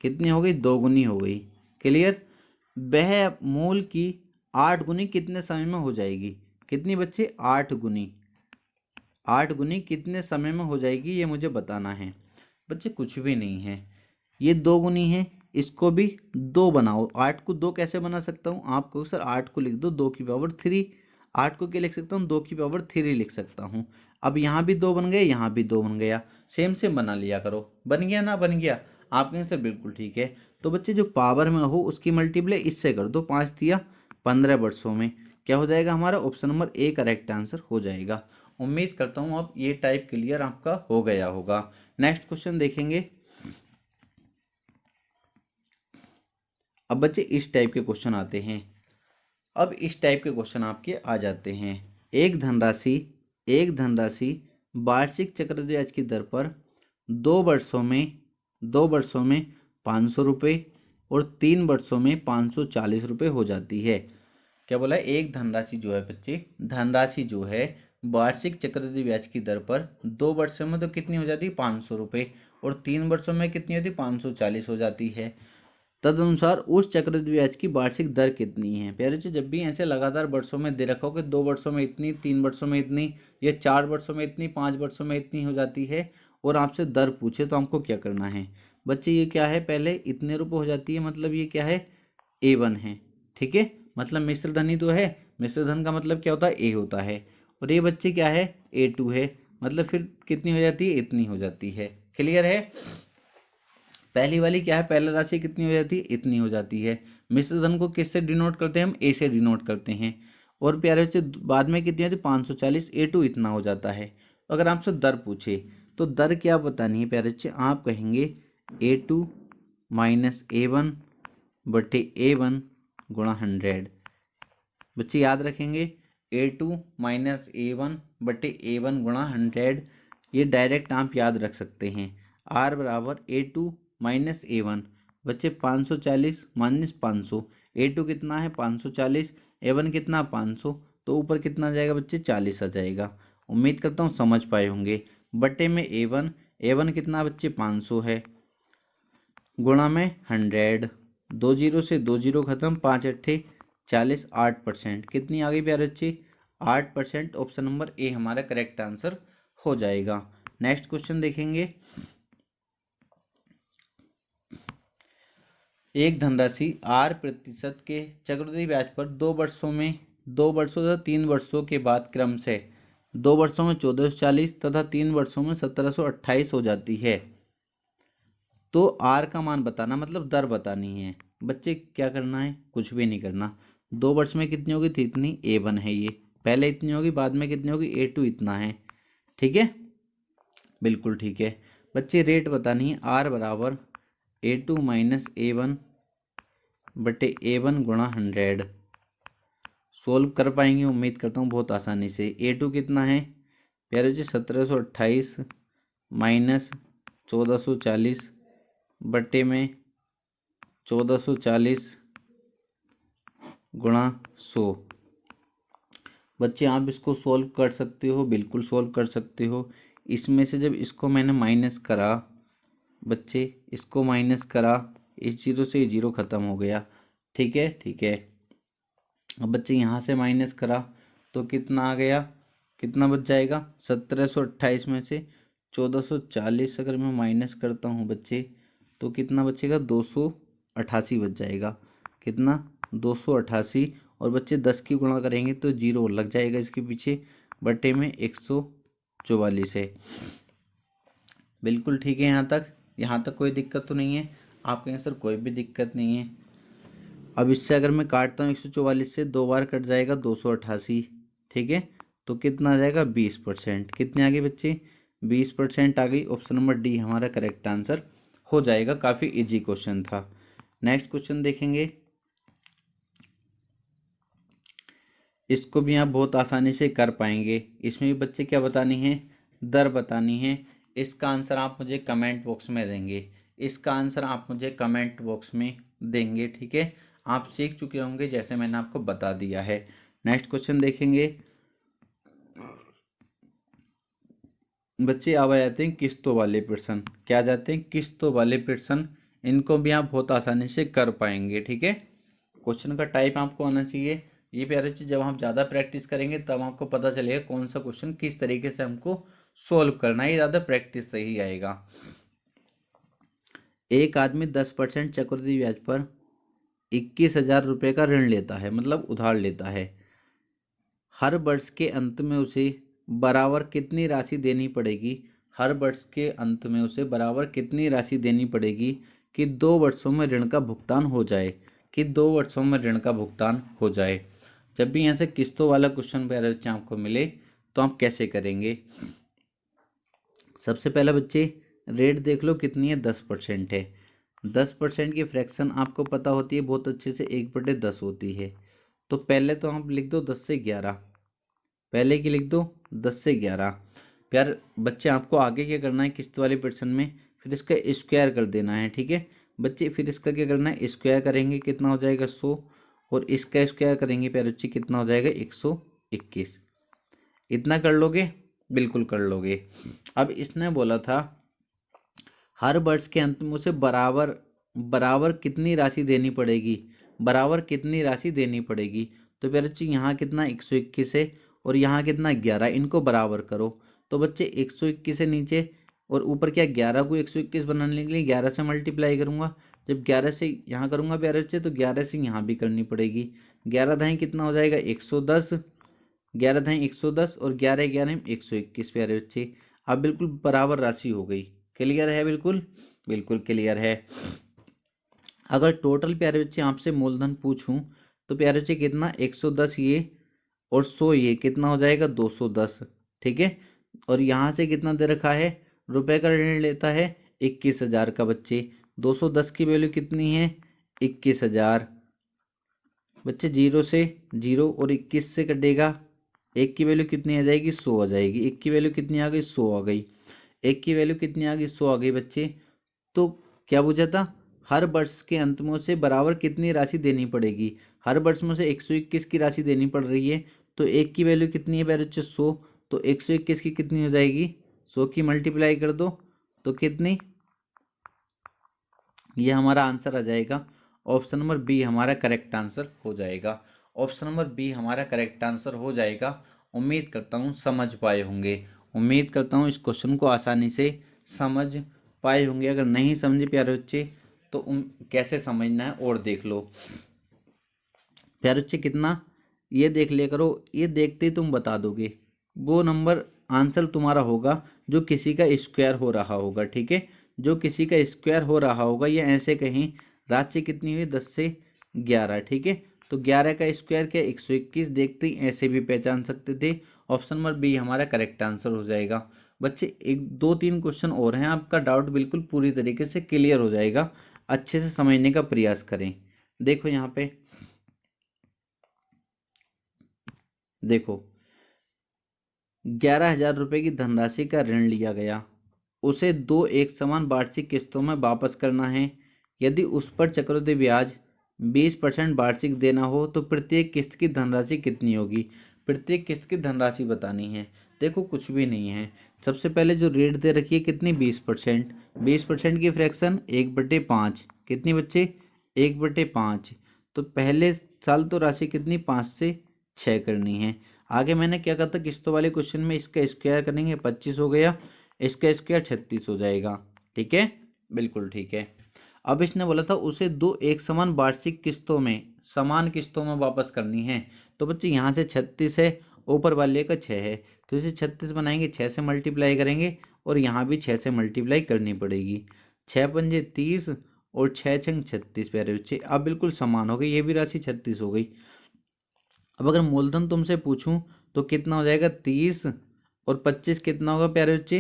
कितनी हो गई, 2 गुनी हो गई, क्लियर। वह मूल की 8 गुनी कितने समय में हो जाएगी। कितनी बच्चे, 8 गुनी, 8 गुनी कितने समय में हो जाएगी, ये मुझे बताना है। बच्चे कुछ भी नहीं है, ये 2 गुनी है, इसको भी 2 बनाओ। 8 को 2 कैसे बना सकता हूँ, आपको सर 8 को लिख दो 2 की पावर 3, 8 को क्या लिख सकता हूँ, 2 की पावर 3 लिख सकता हूँ। अब यहाँ भी 2 बन गए, यहाँ भी 2 बन गया, सेम सेम बना लिया करो। बन गया ना, बन गया, आपने सर बिल्कुल ठीक है। तो बच्चे जो पावर में हो उसकी मल्टीप्लाई इससे कर दो, 5 दिया 15 वर्षों में, क्या हो जाएगा हमारा, option number A correct answer हो जाएगा। उम्मीद करता हूँ अब ये टाइप क्लियर आपका हो गया होगा। नेक्स्ट क्वेश्चन देखेंगे। अब बच्चे इस टाइप के क्वेश्चन आते हैं। अब इस टाइप के क्वेश्चन आपके आ जाते हैं। एक धनराशि वार्षिक चक्रवृद्धि ब्याज की दर पर 2 वर्षों में 500 रुपये और 3 वर्षों में 540 रुपये हो जाती है। क्या बोला, एक धनराशि जो है बच्चे, धनराशि जो है वार्षिक चक्रवृद्धि ब्याज की दर पर 2 वर्षों में तो कितनी हो जाती है, 500 रुपये, और 3 वर्षों में कितनी होती है, 540 हो जाती है। तदनुसार उस चक्रवृद्धि ब्याज की वार्षिक दर कितनी है। प्यारे बच्चे जब भी ऐसे लगातार वर्षों में दे रखा हो कि 2 वर्षों में इतनी, 3 वर्षों में इतनी, या 4 वर्षों में इतनी, 5 वर्षों में इतनी हो जाती है, और आपसे दर पूछे तो हमको क्या करना है बच्चे, ये क्या है, पहले इतने रुपये हो जाती है, मतलब ये क्या है, A1 है, ठीक है, मतलब मिश्र धन ही तो है, मिश्र धन का मतलब क्या होता है, ए होता है, और ये बच्चे क्या है, A2 है, मतलब फिर कितनी हो जाती है, इतनी हो जाती है। क्लियर है। पहली वाली क्या है, पहला राशि कितनी हो जाती है, इतनी हो जाती है। मिश्र धन को किससे डिनोट करते हैं, हम ए से डिनोट करते हैं। और प्यारे बच्चे बाद में कितनी होती है, 540, A2 इतना हो जाता है। अगर आपसे दर पूछे तो दर क्या बतानी है प्यारे बच्चे, आप कहेंगे A2 माइनस A1 बटे A1 गुणा 100। बच्चे याद रखेंगे A2 माइनस A1 बटे A1 गुणा 100, ये डायरेक्ट आप याद रख सकते हैं। R बराबर A2 माइनस A1। बच्चे 540 माइनस 500, A2 कितना है 540, A1 कितना 500, तो ऊपर कितना आ जाएगा बच्चे 40 आ जाएगा। उम्मीद करता हूँ समझ पाए होंगे। बटे में A1 कितना बच्चे 500 है, गुणा में 100, 2 जीरो से 2 जीरो खत्म, 5 अट्ठे 40, 8%। कितनी आ गई प्यारे बच्चे, 8%। ऑप्शन नंबर ए हमारा करेक्ट आंसर हो जाएगा। नेक्स्ट क्वेश्चन देखेंगे। एक धनराशि R% के चक्रवृद्धि ब्याज पर 2 वर्षों तथा 3 वर्षों के बाद क्रमशः 2 वर्षों में 1440 तथा 3 वर्षों में 1728 हो जाती है। तो R का मान बताना, मतलब दर बतानी है। बच्चे क्या करना है, कुछ भी नहीं करना। 2 वर्ष में कितनी होगी थी, इतनी A1 है, ये पहले इतनी होगी, बाद में कितनी होगी A2 इतना है। ठीक है, बिल्कुल ठीक है। बच्चे रेट बतानी है, R बराबर A2 माइनस A1 बटे A1 गुणा 100। सोल्व कर पाएंगे उम्मीद करता हूँ बहुत आसानी से। A2 कितना है प्यारे जी 1728 माइनस 1440 बटे में 1440 गुणा 100। बच्चे आप इसको सोल्व कर सकते हो, बिल्कुल सोल्व कर सकते हो। इसमें से जब इसको मैंने माइनस करा बच्चे, इसको माइनस करा, इस जीरो से ये जीरो खत्म हो गया। ठीक है, ठीक है। अब बच्चे यहाँ से माइनस करा तो कितना आ गया, कितना बच जाएगा, 1728 में से 1440 अगर मैं माइनस करता हूँ बच्चे तो कितना बचेगा, 288 बच जाएगा। कितना, 288। और बच्चे 10 की गुणा करेंगे तो जीरो लग जाएगा इसके पीछे, बटे में 144 है। बिल्कुल ठीक है। यहाँ तक कोई दिक्कत तो नहीं है। आप कहें सर कोई भी दिक्कत नहीं है। अब इससे अगर मैं काटता हूँ 144 से 2 बार कट जाएगा 288। ठीक है, तो कितना आ जाएगा 20%। कितने आ गए बच्चे, 20% आ गई। ऑप्शन नंबर डी हमारा करेक्ट आंसर हो जाएगा। काफ़ी इजी क्वेश्चन था। नेक्स्ट क्वेश्चन देखेंगे। इसको भी आप बहुत आसानी से कर पाएंगे। इसमें भी बच्चे क्या बतानी है, दर बतानी है। इसका आंसर आप मुझे कमेंट बॉक्स में देंगे। इसका आंसर आप मुझे कमेंट बॉक्स में देंगे। ठीक है, आप सीख चुके होंगे जैसे मैंने आपको बता दिया है। नेक्स्ट क्वेश्चन देखेंगे। बच्चे अब आ जाते हैं किस्तों वाले प्रश्न। क्या आ जाते हैं, किस्तों वाले प्रश्न। इनको भी आप बहुत आसानी से कर पाएंगे। ठीक है, क्वेश्चन का टाइप आपको आना चाहिए। ये प्यारे चीज जब हम ज़्यादा प्रैक्टिस करेंगे तब आपको पता चलेगा कौन सा क्वेश्चन किस तरीके से हमको सोल्व करना है। ये ज़्यादा प्रैक्टिस से ही आएगा। एक आदमी 10% चक्रवृद्धि ब्याज पर 21,000 रुपये का ऋण लेता है, मतलब उधार लेता है। हर वर्ष के अंत में उसे बराबर कितनी राशि देनी पड़ेगी, हर वर्ष के अंत में उसे बराबर कितनी राशि देनी पड़ेगी कि 2 वर्षों में ऋण का भुगतान हो जाए, कि 2 वर्षों में ऋण का भुगतान हो जाए। जब भी यहाँ से किस्तों वाला क्वेश्चन प्यारे बच्चे आपको मिले तो आप कैसे करेंगे। सबसे पहले बच्चे रेट देख लो कितनी है, 10% है। 10% की फ्रैक्शन आपको पता होती है बहुत अच्छे से, 1/10 होती है। तो पहले तो आप लिख दो 10 से 11, पहले की लिख दो 10 से 11। प्यार बच्चे आपको आगे क्या करना है, किस्त वाले प्रश्न में फिर इसका स्क्वायर कर देना है। ठीक है बच्चे, फिर इसका क्या करना है, स्क्वायर करेंगे कितना हो जाएगा 100, और इसका स्क्वायर करेंगे प्यारे बच्चे कितना हो जाएगा 121। इतना कर लोगे, बिल्कुल कर लोगे। अब इसने बोला था हर वर्ष के अंत में उसे बराबर बराबर कितनी राशि देनी पड़ेगी, बराबर कितनी राशि देनी पड़ेगी। तो प्यारे बच्चे यहाँ कितना 121 है और यहाँ कितना 11, इनको बराबर करो। तो बच्चे 121 से नीचे और ऊपर क्या 11 को 121 बनाने के लिए 11 से मल्टीप्लाई करूंगा। जब 11 से यहाँ करूंगा प्यारे बच्चे तो 11 से यहाँ भी करनी पड़ेगी। 11 दाएं कितना हो जाएगा 110, 11 धाई 110 और 11 11 121 प्यारे बच्चे। अब बिल्कुल बराबर राशि हो गई। क्लियर है? बिल्कुल बिल्कुल क्लियर है। अगर टोटल प्यारे बच्चे आपसे मूलधन पूछूं तो प्यारे बच्चे कितना, 110 ये और 100 ये, कितना हो जाएगा 210। ठीक है, और यहाँ से कितना दे रखा है, रुपए का ऋण लेता है 21,000 का बच्चे। 210 की वैल्यू कितनी है, 21,000 बच्चे। जीरो से जीरो और 21 से कटेगा, एक की वैल्यू कितनी आ जाएगी, 100 आ जाएगी। एक की वैल्यू कितनी आ गई, 100 आ गई। एक की वैल्यू कितनी आ गई, 100 आ गई बच्चे। तो क्या पूछा था, हर वर्ष के अंत में से बराबर कितनी राशि देनी पड़ेगी। हर वर्ष में से 121 की राशि देनी पड़ रही है, तो एक की वैल्यू कितनी है प्यारे बच्चे, 100। तो 121 की कितनी हो जाएगी, 100 की मल्टीप्लाई कर दो तो कितनी, ये हमारा आंसर आ जाएगा। ऑप्शन नंबर बी हमारा करेक्ट आंसर हो जाएगा। ऑप्शन नंबर बी हमारा करेक्ट आंसर हो जाएगा। उम्मीद करता हूँ समझ पाए होंगे। उम्मीद करता हूँ इस क्वेश्चन को आसानी से समझ पाए होंगे। अगर नहीं समझे प्यारे बच्चे तो कैसे समझना है और देख लो। प्यारे बच्चे कितना, ये देख लिया करो, ये देखते ही तुम बता दोगे। वो नंबर आंसर तुम्हारा होगा जो किसी का स्क्वायर हो रहा होगा। ठीक है, जो किसी का स्क्वायर हो रहा होगा, या ऐसे कहीं राशि कितनी हुई 10 से 11। ठीक है, तो 11 का स्क्वायर क्या 121, देखते ही ऐसे भी पहचान सकते थे। ऑप्शन नंबर बी हमारा करेक्ट आंसर हो जाएगा। बच्चे एक दो तीन क्वेश्चन और हैं, आपका डाउट बिल्कुल पूरी तरीके से क्लियर हो जाएगा। अच्छे से समझने का प्रयास करें। देखो यहाँ पे, देखो 11,000 रुपये की धनराशि का ऋण लिया गया, उसे दो एक समान वार्षिक किस्तों में वापस करना है। यदि उस पर चक्रवृद्धि ब्याज 20% वार्षिक देना हो तो प्रत्येक किस्त की धनराशि कितनी होगी। प्रत्येक किस्त की धनराशि बतानी है। देखो कुछ भी नहीं है, सबसे पहले जो रेट दे रखी है कितनी, 20%। 20% की फ्रैक्शन 1/5, कितनी बच्चे, 1/5। तो पहले साल तो राशि कितनी, 5 से 6 करनी है। आगे मैंने क्या कहा था, किस्तों वाले क्वेश्चन में इसका स्क्वायर करेंगे, 25 हो गया, इसका स्क्वायर 36 हो जाएगा। ठीक है, बिल्कुल ठीक है। अब इसने बोला था उसे दो एक समान वार्षिक किस्तों में, समान किस्तों में वापस करनी है। तो बच्चे यहाँ से 36 है, ऊपर वाले का 6 है, तो इसे 36 बनाएंगे, 6 से मल्टीप्लाई करेंगे और यहाँ भी 6 से मल्टीप्लाई करनी पड़ेगी। 6 पंजे 30 और 6 छंग 36 प्यारे बच्चे। अब बिल्कुल समान हो गई, ये भी राशि 36 हो गई। अब अगर मूलधन तुमसे पूछूं तो कितना हो जाएगा, 30 और 25 कितना होगा प्यारे बच्चे,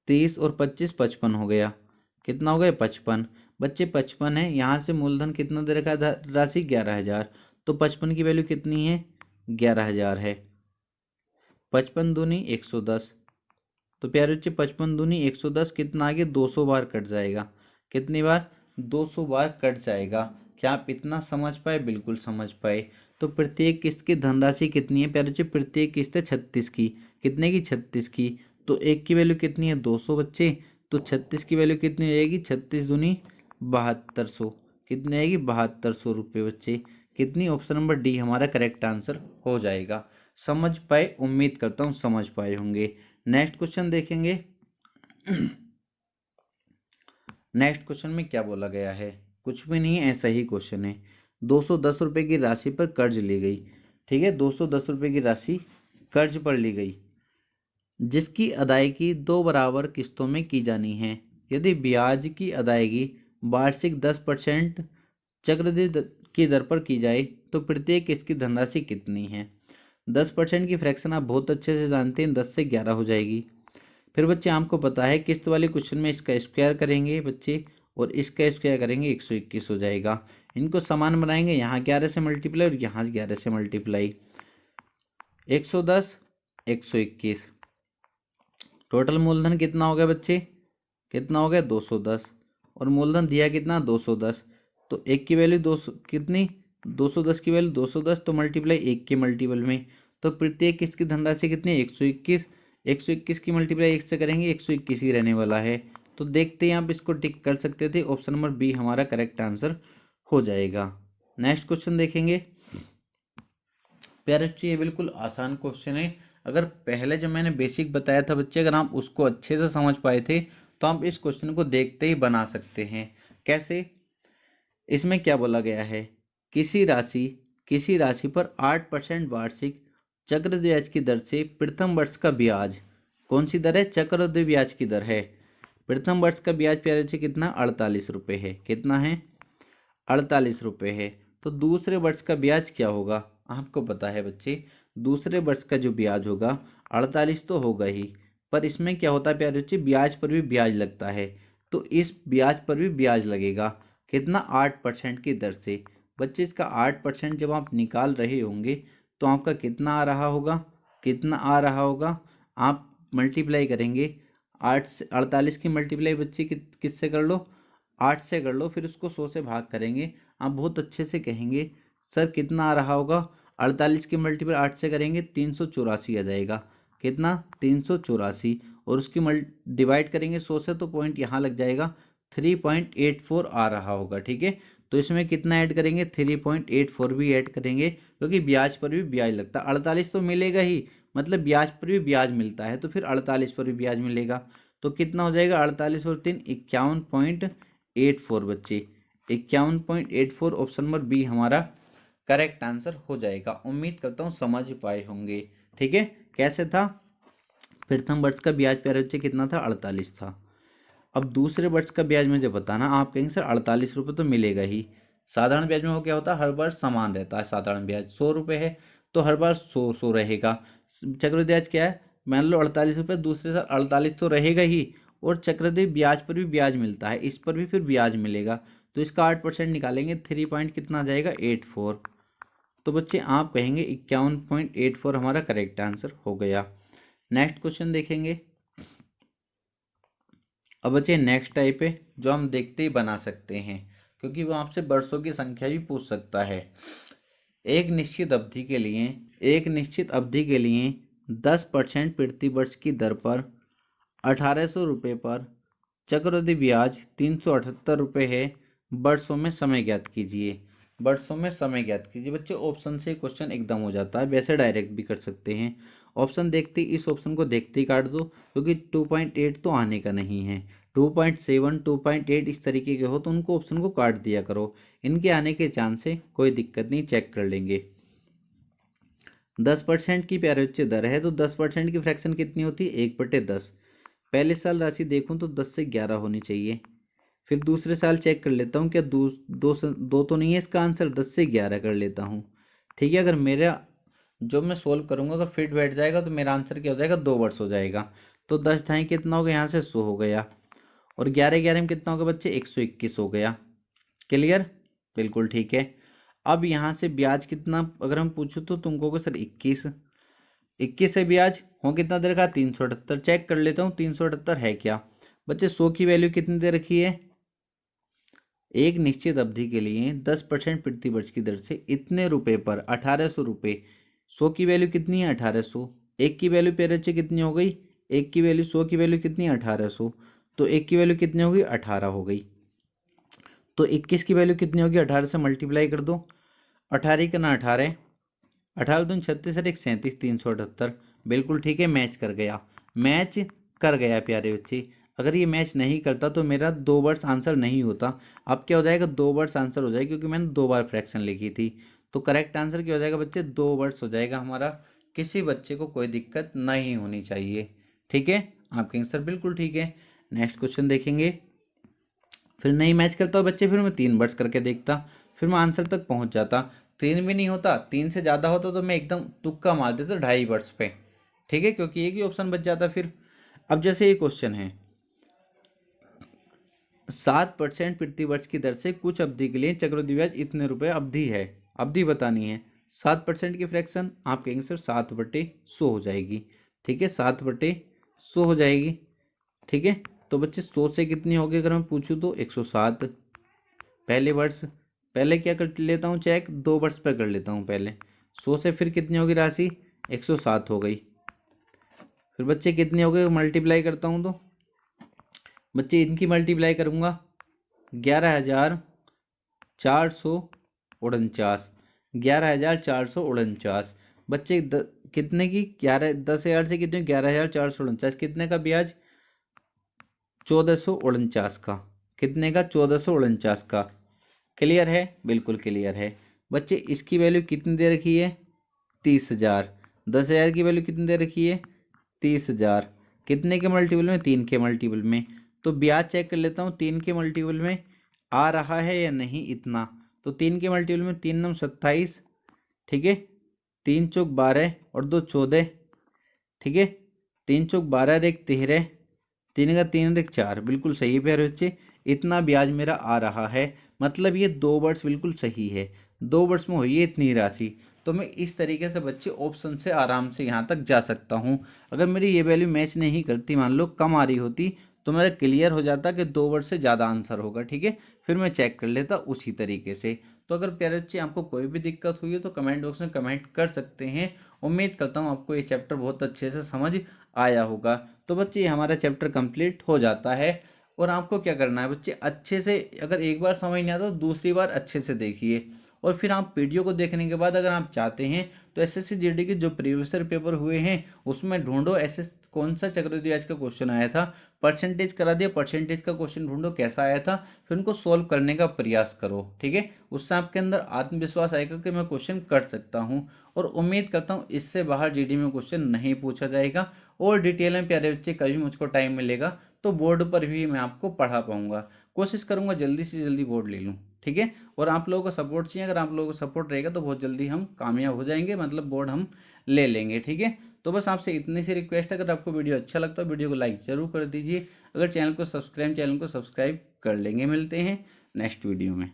30 और 25 55 हो गया। कितना हो गया, 55 बच्चे। 55 है, यहाँ से मूलधन कितना दे रखा है राशि, 11,000। तो 55 की वैल्यू कितनी है, 11,000 है। 55 दूनी 110, तो प्यारे बच्चे 55 दूनी 110 कितना आ गया, 200 बार कट जाएगा। कितनी बार, 200 बार कट जाएगा। क्या आप इतना समझ पाए, बिल्कुल समझ पाए। तो प्रत्येक किस्त की धनराशि कितनी है प्यारे बच्चे, प्रत्येक किस्त है 36 की, कितने की, 36 की। तो एक की वैल्यू कितनी है, 200 बच्चे। तो 36 की वैल्यू कितनी हो जाएगी, 36 दूनी 7200, कितनी आएगी, 7200 रुपये बच्चे। कितनी, ऑप्शन नंबर डी हमारा करेक्ट आंसर हो जाएगा। समझ पाए, उम्मीद करता हूँ समझ पाए होंगे। नेक्स्ट क्वेश्चन देखेंगे। नेक्स्ट क्वेश्चन में क्या बोला गया है, कुछ भी नहीं है, ऐसा ही क्वेश्चन है। 210 रुपए की राशि पर कर्ज ली गई। ठीक है, 210 रुपए की राशि कर्ज पर ली गई, जिसकी अदायगी दो बराबर किस्तों में की जानी है। यदि ब्याज की अदायगी वार्षिक 10% चक्रवृद्धि की दर पर की जाए तो प्रत्येक किस्त की धनराशि कितनी है। 10% की फ्रैक्शन आप बहुत अच्छे से जानते हैं, 10 से 11 हो जाएगी। फिर बच्चे आपको पता है किस्त वाले क्वेश्चन में इसका स्क्वायर करेंगे बच्चे, और इसका स्क्वायर करेंगे, 121 हो जाएगा। इनको समान बनाएंगे, यहाँ 11 से मल्टीप्लाई और यहाँ 11 से मल्टीप्लाई, 110 121। टोटल मूलधन कितना हो गया बच्चे, कितना हो गया, 210। और मूलधन दिया कितना, 210। तो एक की वैल्यू 200 कितनी, 210 की वैल्यू 210, तो मल्टीप्लाई एक के मल्टीपल में। तो प्रत्येक किस्त की धनराशि कितनी है, 121। 121 की मल्टीप्लाई एक से करेंगे, 121 ही रहने वाला है। तो देखते हैं, आप इसको टिक कर सकते थे। ऑप्शन नंबर बी हमारा करेक्ट आंसर हो जाएगा। नेक्स्ट क्वेश्चन देखेंगे। प्यारे बच्चे, ये बिल्कुल आसान क्वेश्चन है। अगर पहले जब मैंने बेसिक बताया था बच्चे, अगर आप उसको अच्छे से समझ पाए थे तो आप इस क्वेश्चन को देखते ही बना सकते हैं। कैसे, इसमें क्या बोला गया है, किसी राशि पर 8% वार्षिक चक्रवृद्धि ब्याज की दर से प्रथम वर्ष का ब्याज, कौन सी दर है? चक्रवृद्धि ब्याज की दर है। प्रथम वर्ष का ब्याज प्यारे बच्चे कितना? 48 रुपये है। कितना है? 48 रुपये है। तो दूसरे वर्ष का ब्याज क्या होगा? आपको पता है बच्चे, दूसरे वर्ष का जो ब्याज होगा 48 तो होगा ही, पर इसमें क्या होता है प्यारे बच्चे, ब्याज पर भी ब्याज लगता है। तो इस ब्याज पर भी ब्याज लगेगा। कितना? 8% की दर से। बच्चे इसका 8% जब आप निकाल रहे होंगे तो आपका कितना आ रहा होगा? कितना आ रहा होगा? आप मल्टीप्लाई करेंगे 8 से 48 की मल्टीप्लाई बच्चे किससे कर लो? 8 से कर लो, फिर उसको 100 से भाग करेंगे। आप बहुत अच्छे से कहेंगे सर कितना आ रहा होगा? 48 की मल्टीप्लाई 8 से करेंगे 384 आ जाएगा। कितना? 384। और उसकी डिवाइड करेंगे 100 से तो पॉइंट यहाँ लग जाएगा, 3.84 आ रहा होगा। ठीक है, तो इसमें कितना ऐड करेंगे? 3.84 भी ऐड करेंगे, क्योंकि ब्याज पर भी ब्याज लगता है। 48 तो मिलेगा ही, मतलब ब्याज पर भी ब्याज मिलता है, तो फिर 48 पर भी ब्याज मिलेगा। तो कितना हो जाएगा? 48 और 3 51.84 बच्चे, 51.84। ऑप्शन नंबर बी हमारा करेक्ट आंसर हो जाएगा। उम्मीद करता हूँ समझ पाए होंगे। ठीक है, कैसे था? प्रथम वर्ष का ब्याज प्यारे बच्चे कितना था? 48 था। अब दूसरे वर्ष का ब्याज मुझे बताना। आप कहेंगे सर 48 रुपये तो मिलेगा ही। साधारण ब्याज में वो क्या होता है, हर वर्ष समान रहता है। साधारण ब्याज 100 रुपये है तो हर बार 100 रहेगा। चक्रवृद्धि ब्याज क्या है? मान लो 48 रुपये, दूसरे साल 48 तो रहेगा ही, और चक्रवृद्धि ब्याज पर भी ब्याज मिलता है, इस पर भी फिर ब्याज मिलेगा। तो इसका 8% निकालेंगे, 3 पॉइंट कितना आ जाएगा? 84। तो बच्चे आप कहेंगे 51.84 हमारा करेक्ट आंसर हो गया। नेक्स्ट क्वेश्चन देखेंगे। अब बच्चे नेक्स्ट टाइप है जो हम देखते ही बना सकते हैं, क्योंकि वो आपसे वर्षों की संख्या भी पूछ सकता है। एक निश्चित अवधि के लिए 10% प्रति वर्ष की दर पर 1800 रुपये पर चक्रवृद्धि ब्याज 378 रुपये है। वर्षों में समय ज्ञात कीजिए। वर्षों में समय ज्ञात कीजिए। बच्चे ऑप्शन से क्वेश्चन एकदम हो जाता है, वैसे डायरेक्ट भी कर सकते हैं। ऑप्शन देखते ही, इस ऑप्शन को देखते ही काट दो, क्योंकि 2.8 तो आने का नहीं है। 2.7 2.8 इस तरीके के हो तो उनको ऑप्शन को काट दिया करो। इनके आने के चांस है, कोई दिक्कत नहीं, चेक कर लेंगे। 10% की प्यारे बच्चे दर है, तो 10% की फ्रैक्शन कितनी होती है? 1/10। पहले साल राशि देखूं तो 10 से 11 होनी चाहिए। फिर दूसरे साल चेक कर लेता हूँ, क्या दो तो नहीं है इसका आंसर, 10 से 11 कर लेता हूँ। ठीक है, अगर मेरा जो मैं सोल्व करूंगा अगर फिट बैठ जाएगा तो मेरा आंसर क्या हो जाएगा? 2 वर्ष हो जाएगा। तो 10 ढाई कितना हो गया? यहाँ से 100 हो गया, और 11 11 में कितना होगा बच्चे? 121 हो गया। क्लियर? बिल्कुल ठीक है। अब यहाँ से ब्याज कितना अगर हम पूछो तो तुम कहोगे सर 21। 21 से ब्याज हो कितना दे रखा? 378। चेक कर लेता हूँ 378 है क्या। बच्चे 100 की वैल्यू कितनी दे रखी है? एक निश्चित अवधि के लिए 10% प्रति वर्ष की दर से इतने रुपए पर 1800 रुपये। 100 की वैल्यू कितनी है? 1800। एक की वैल्यू पेरे बच्चे कितनी हो गई? एक की वैल्यू 100 की वैल्यू कितनी है? 1800। तो एक की वैल्यू कितनी हो गई? 18 हो गई। तो 21 की वैल्यू कितनी होगी? 18 से मल्टीप्लाई कर दो। 18 का ना 18, 18 दूनी 36 और 1 37, 378। बिल्कुल ठीक है, मैच कर गया। मैच कर गया प्यारे बच्चे। अगर ये मैच नहीं करता तो मेरा 2 वर्ष आंसर नहीं होता। अब क्या हो जाएगा? 2 वर्ष आंसर हो जाएगा, क्योंकि मैंने 2 बार फ्रैक्शन लिखी थी। तो करेक्ट आंसर क्या हो जाएगा बच्चे? 2 वर्ष हो जाएगा हमारा। किसी बच्चे को कोई दिक्कत नहीं होनी चाहिए। ठीक है, आपके आंसर बिल्कुल ठीक है। नेक्स्ट क्वेश्चन देखेंगे। फिर नहीं मैच करता बच्चे, फिर मैं 3 वर्ष करके देखता, फिर मैं आंसर तक पहुंच जाता। 3 भी नहीं होता, 3 से ज़्यादा होता तो मैं एकदम तुक्का मार देता 2.5 वर्ष पे। ठीक है, क्योंकि एक ही ऑप्शन बच जाता फिर। अब जैसे ये क्वेश्चन है, 7% प्रति वर्ष की दर से कुछ अवधि के लिए चक्रवृद्धि ब्याज इतने रुपए अवधि है। अवधि बतानी है। 7% की फ्रैक्शन आप कहेंगे सर 7/100 हो जाएगी। ठीक है, 7/100 हो जाएगी। ठीक है, तो बच्चे 100 से कितनी होगी अगर मैं पूछूं तो 107 पहले वर्ष। पहले क्या कर लेता हूँ चेक, 2 वर्ष पर कर लेता हूँ पहले। 100 से फिर कितनी होगी राशि? 107 हो गई। फिर बच्चे कितनी हो गई? मल्टीप्लाई करता हूँ तो बच्चे इनकी मल्टीप्लाई करूँगा 11,449। 11,449 बच्चे कितने की? 10,000 से कितने? 11,449 कितने का ब्याज? 1449 का। कितने का? 1449 का। क्लियर है? बिल्कुल क्लियर है। बच्चे इसकी वैल्यू कितनी दे रखी है? 30,000। 10,000 की वैल्यू कितनी दे रखी है 30,000, कितने के मल्टीपल में 3 के मल्टीपल में। तो ब्याज चेक कर लेता हूँ 3 के मल्टीपल में आ रहा है या नहीं इतना। तो 3 के मल्टीपल में 3 9 27, ठीक है, 3 चौक 12 और 2 14, ठीक है, 3 चौक 12 और 1 13, 3 का 3 और 1 4, बिल्कुल सही है प्यारे बच्चे, इतना ब्याज मेरा आ रहा है। मतलब ये 2 वर्ष बिल्कुल सही है, 2 वर्ष में हुई है इतनी राशि। तो मैं इस तरीके से बच्चे ऑप्शन से आराम से यहाँ तक जा सकता हूँ। अगर मेरी ये वैल्यू मैच नहीं करती, मान लो कम आ रही होती, तो मेरा क्लियर हो जाता कि 2 वर्ष से ज़्यादा आंसर होगा, ठीक है, फिर मैं चेक कर लेता उसी तरीके से। तो अगर प्यारे बच्चे आपको कोई भी दिक्कत हुई है तो कमेंट बॉक्स में कमेंट कर सकते हैं। उम्मीद करता हूँ आपको ये चैप्टर बहुत अच्छे से समझ आया होगा। तो बच्चे ये हमारा चैप्टर कंप्लीट हो जाता है। और आपको क्या करना है बच्चे, अच्छे से अगर एक बार समझ नहीं आता तो दूसरी बार अच्छे से देखिए। और फिर आप वीडियो को देखने के बाद अगर आप चाहते हैं तो एसएससी जीडी के जो प्रीवियस पेपर हुए हैं उसमें ढूंढो एसएस कौन सा चक्रवृद्धि ब्याज का क्वेश्चन आया था, परसेंटेज करा दिया, परसेंटेज का क्वेश्चन ढूंढो कैसा आया था, फिर उनको सोल्व करने का प्रयास करो, ठीक है। उससे आपके अंदर आत्मविश्वास आएगा कि मैं क्वेश्चन कर सकता हूँ। और उम्मीद करता हूँ इससे बाहर जीडी में क्वेश्चन नहीं पूछा जाएगा। और डिटेल में प्यारे बच्चे कभी मुझको टाइम मिलेगा तो बोर्ड पर भी मैं आपको पढ़ा पाऊंगा। कोशिश करूंगा जल्दी से जल्दी बोर्ड ले लूँ, ठीक है। और आप लोगों को सपोर्ट चाहिए, अगर आप लोगों को सपोर्ट रहेगा तो बहुत जल्दी हम कामयाब हो जाएंगे, मतलब बोर्ड हम ले लेंगे, ठीक है। तो बस आपसे इतनी सी रिक्वेस्ट है, अगर आपको वीडियो अच्छा लगता है वीडियो को लाइक जरूर कर दीजिए। अगर चैनल को सब्सक्राइब कर लेंगे। मिलते हैं नेक्स्ट वीडियो में।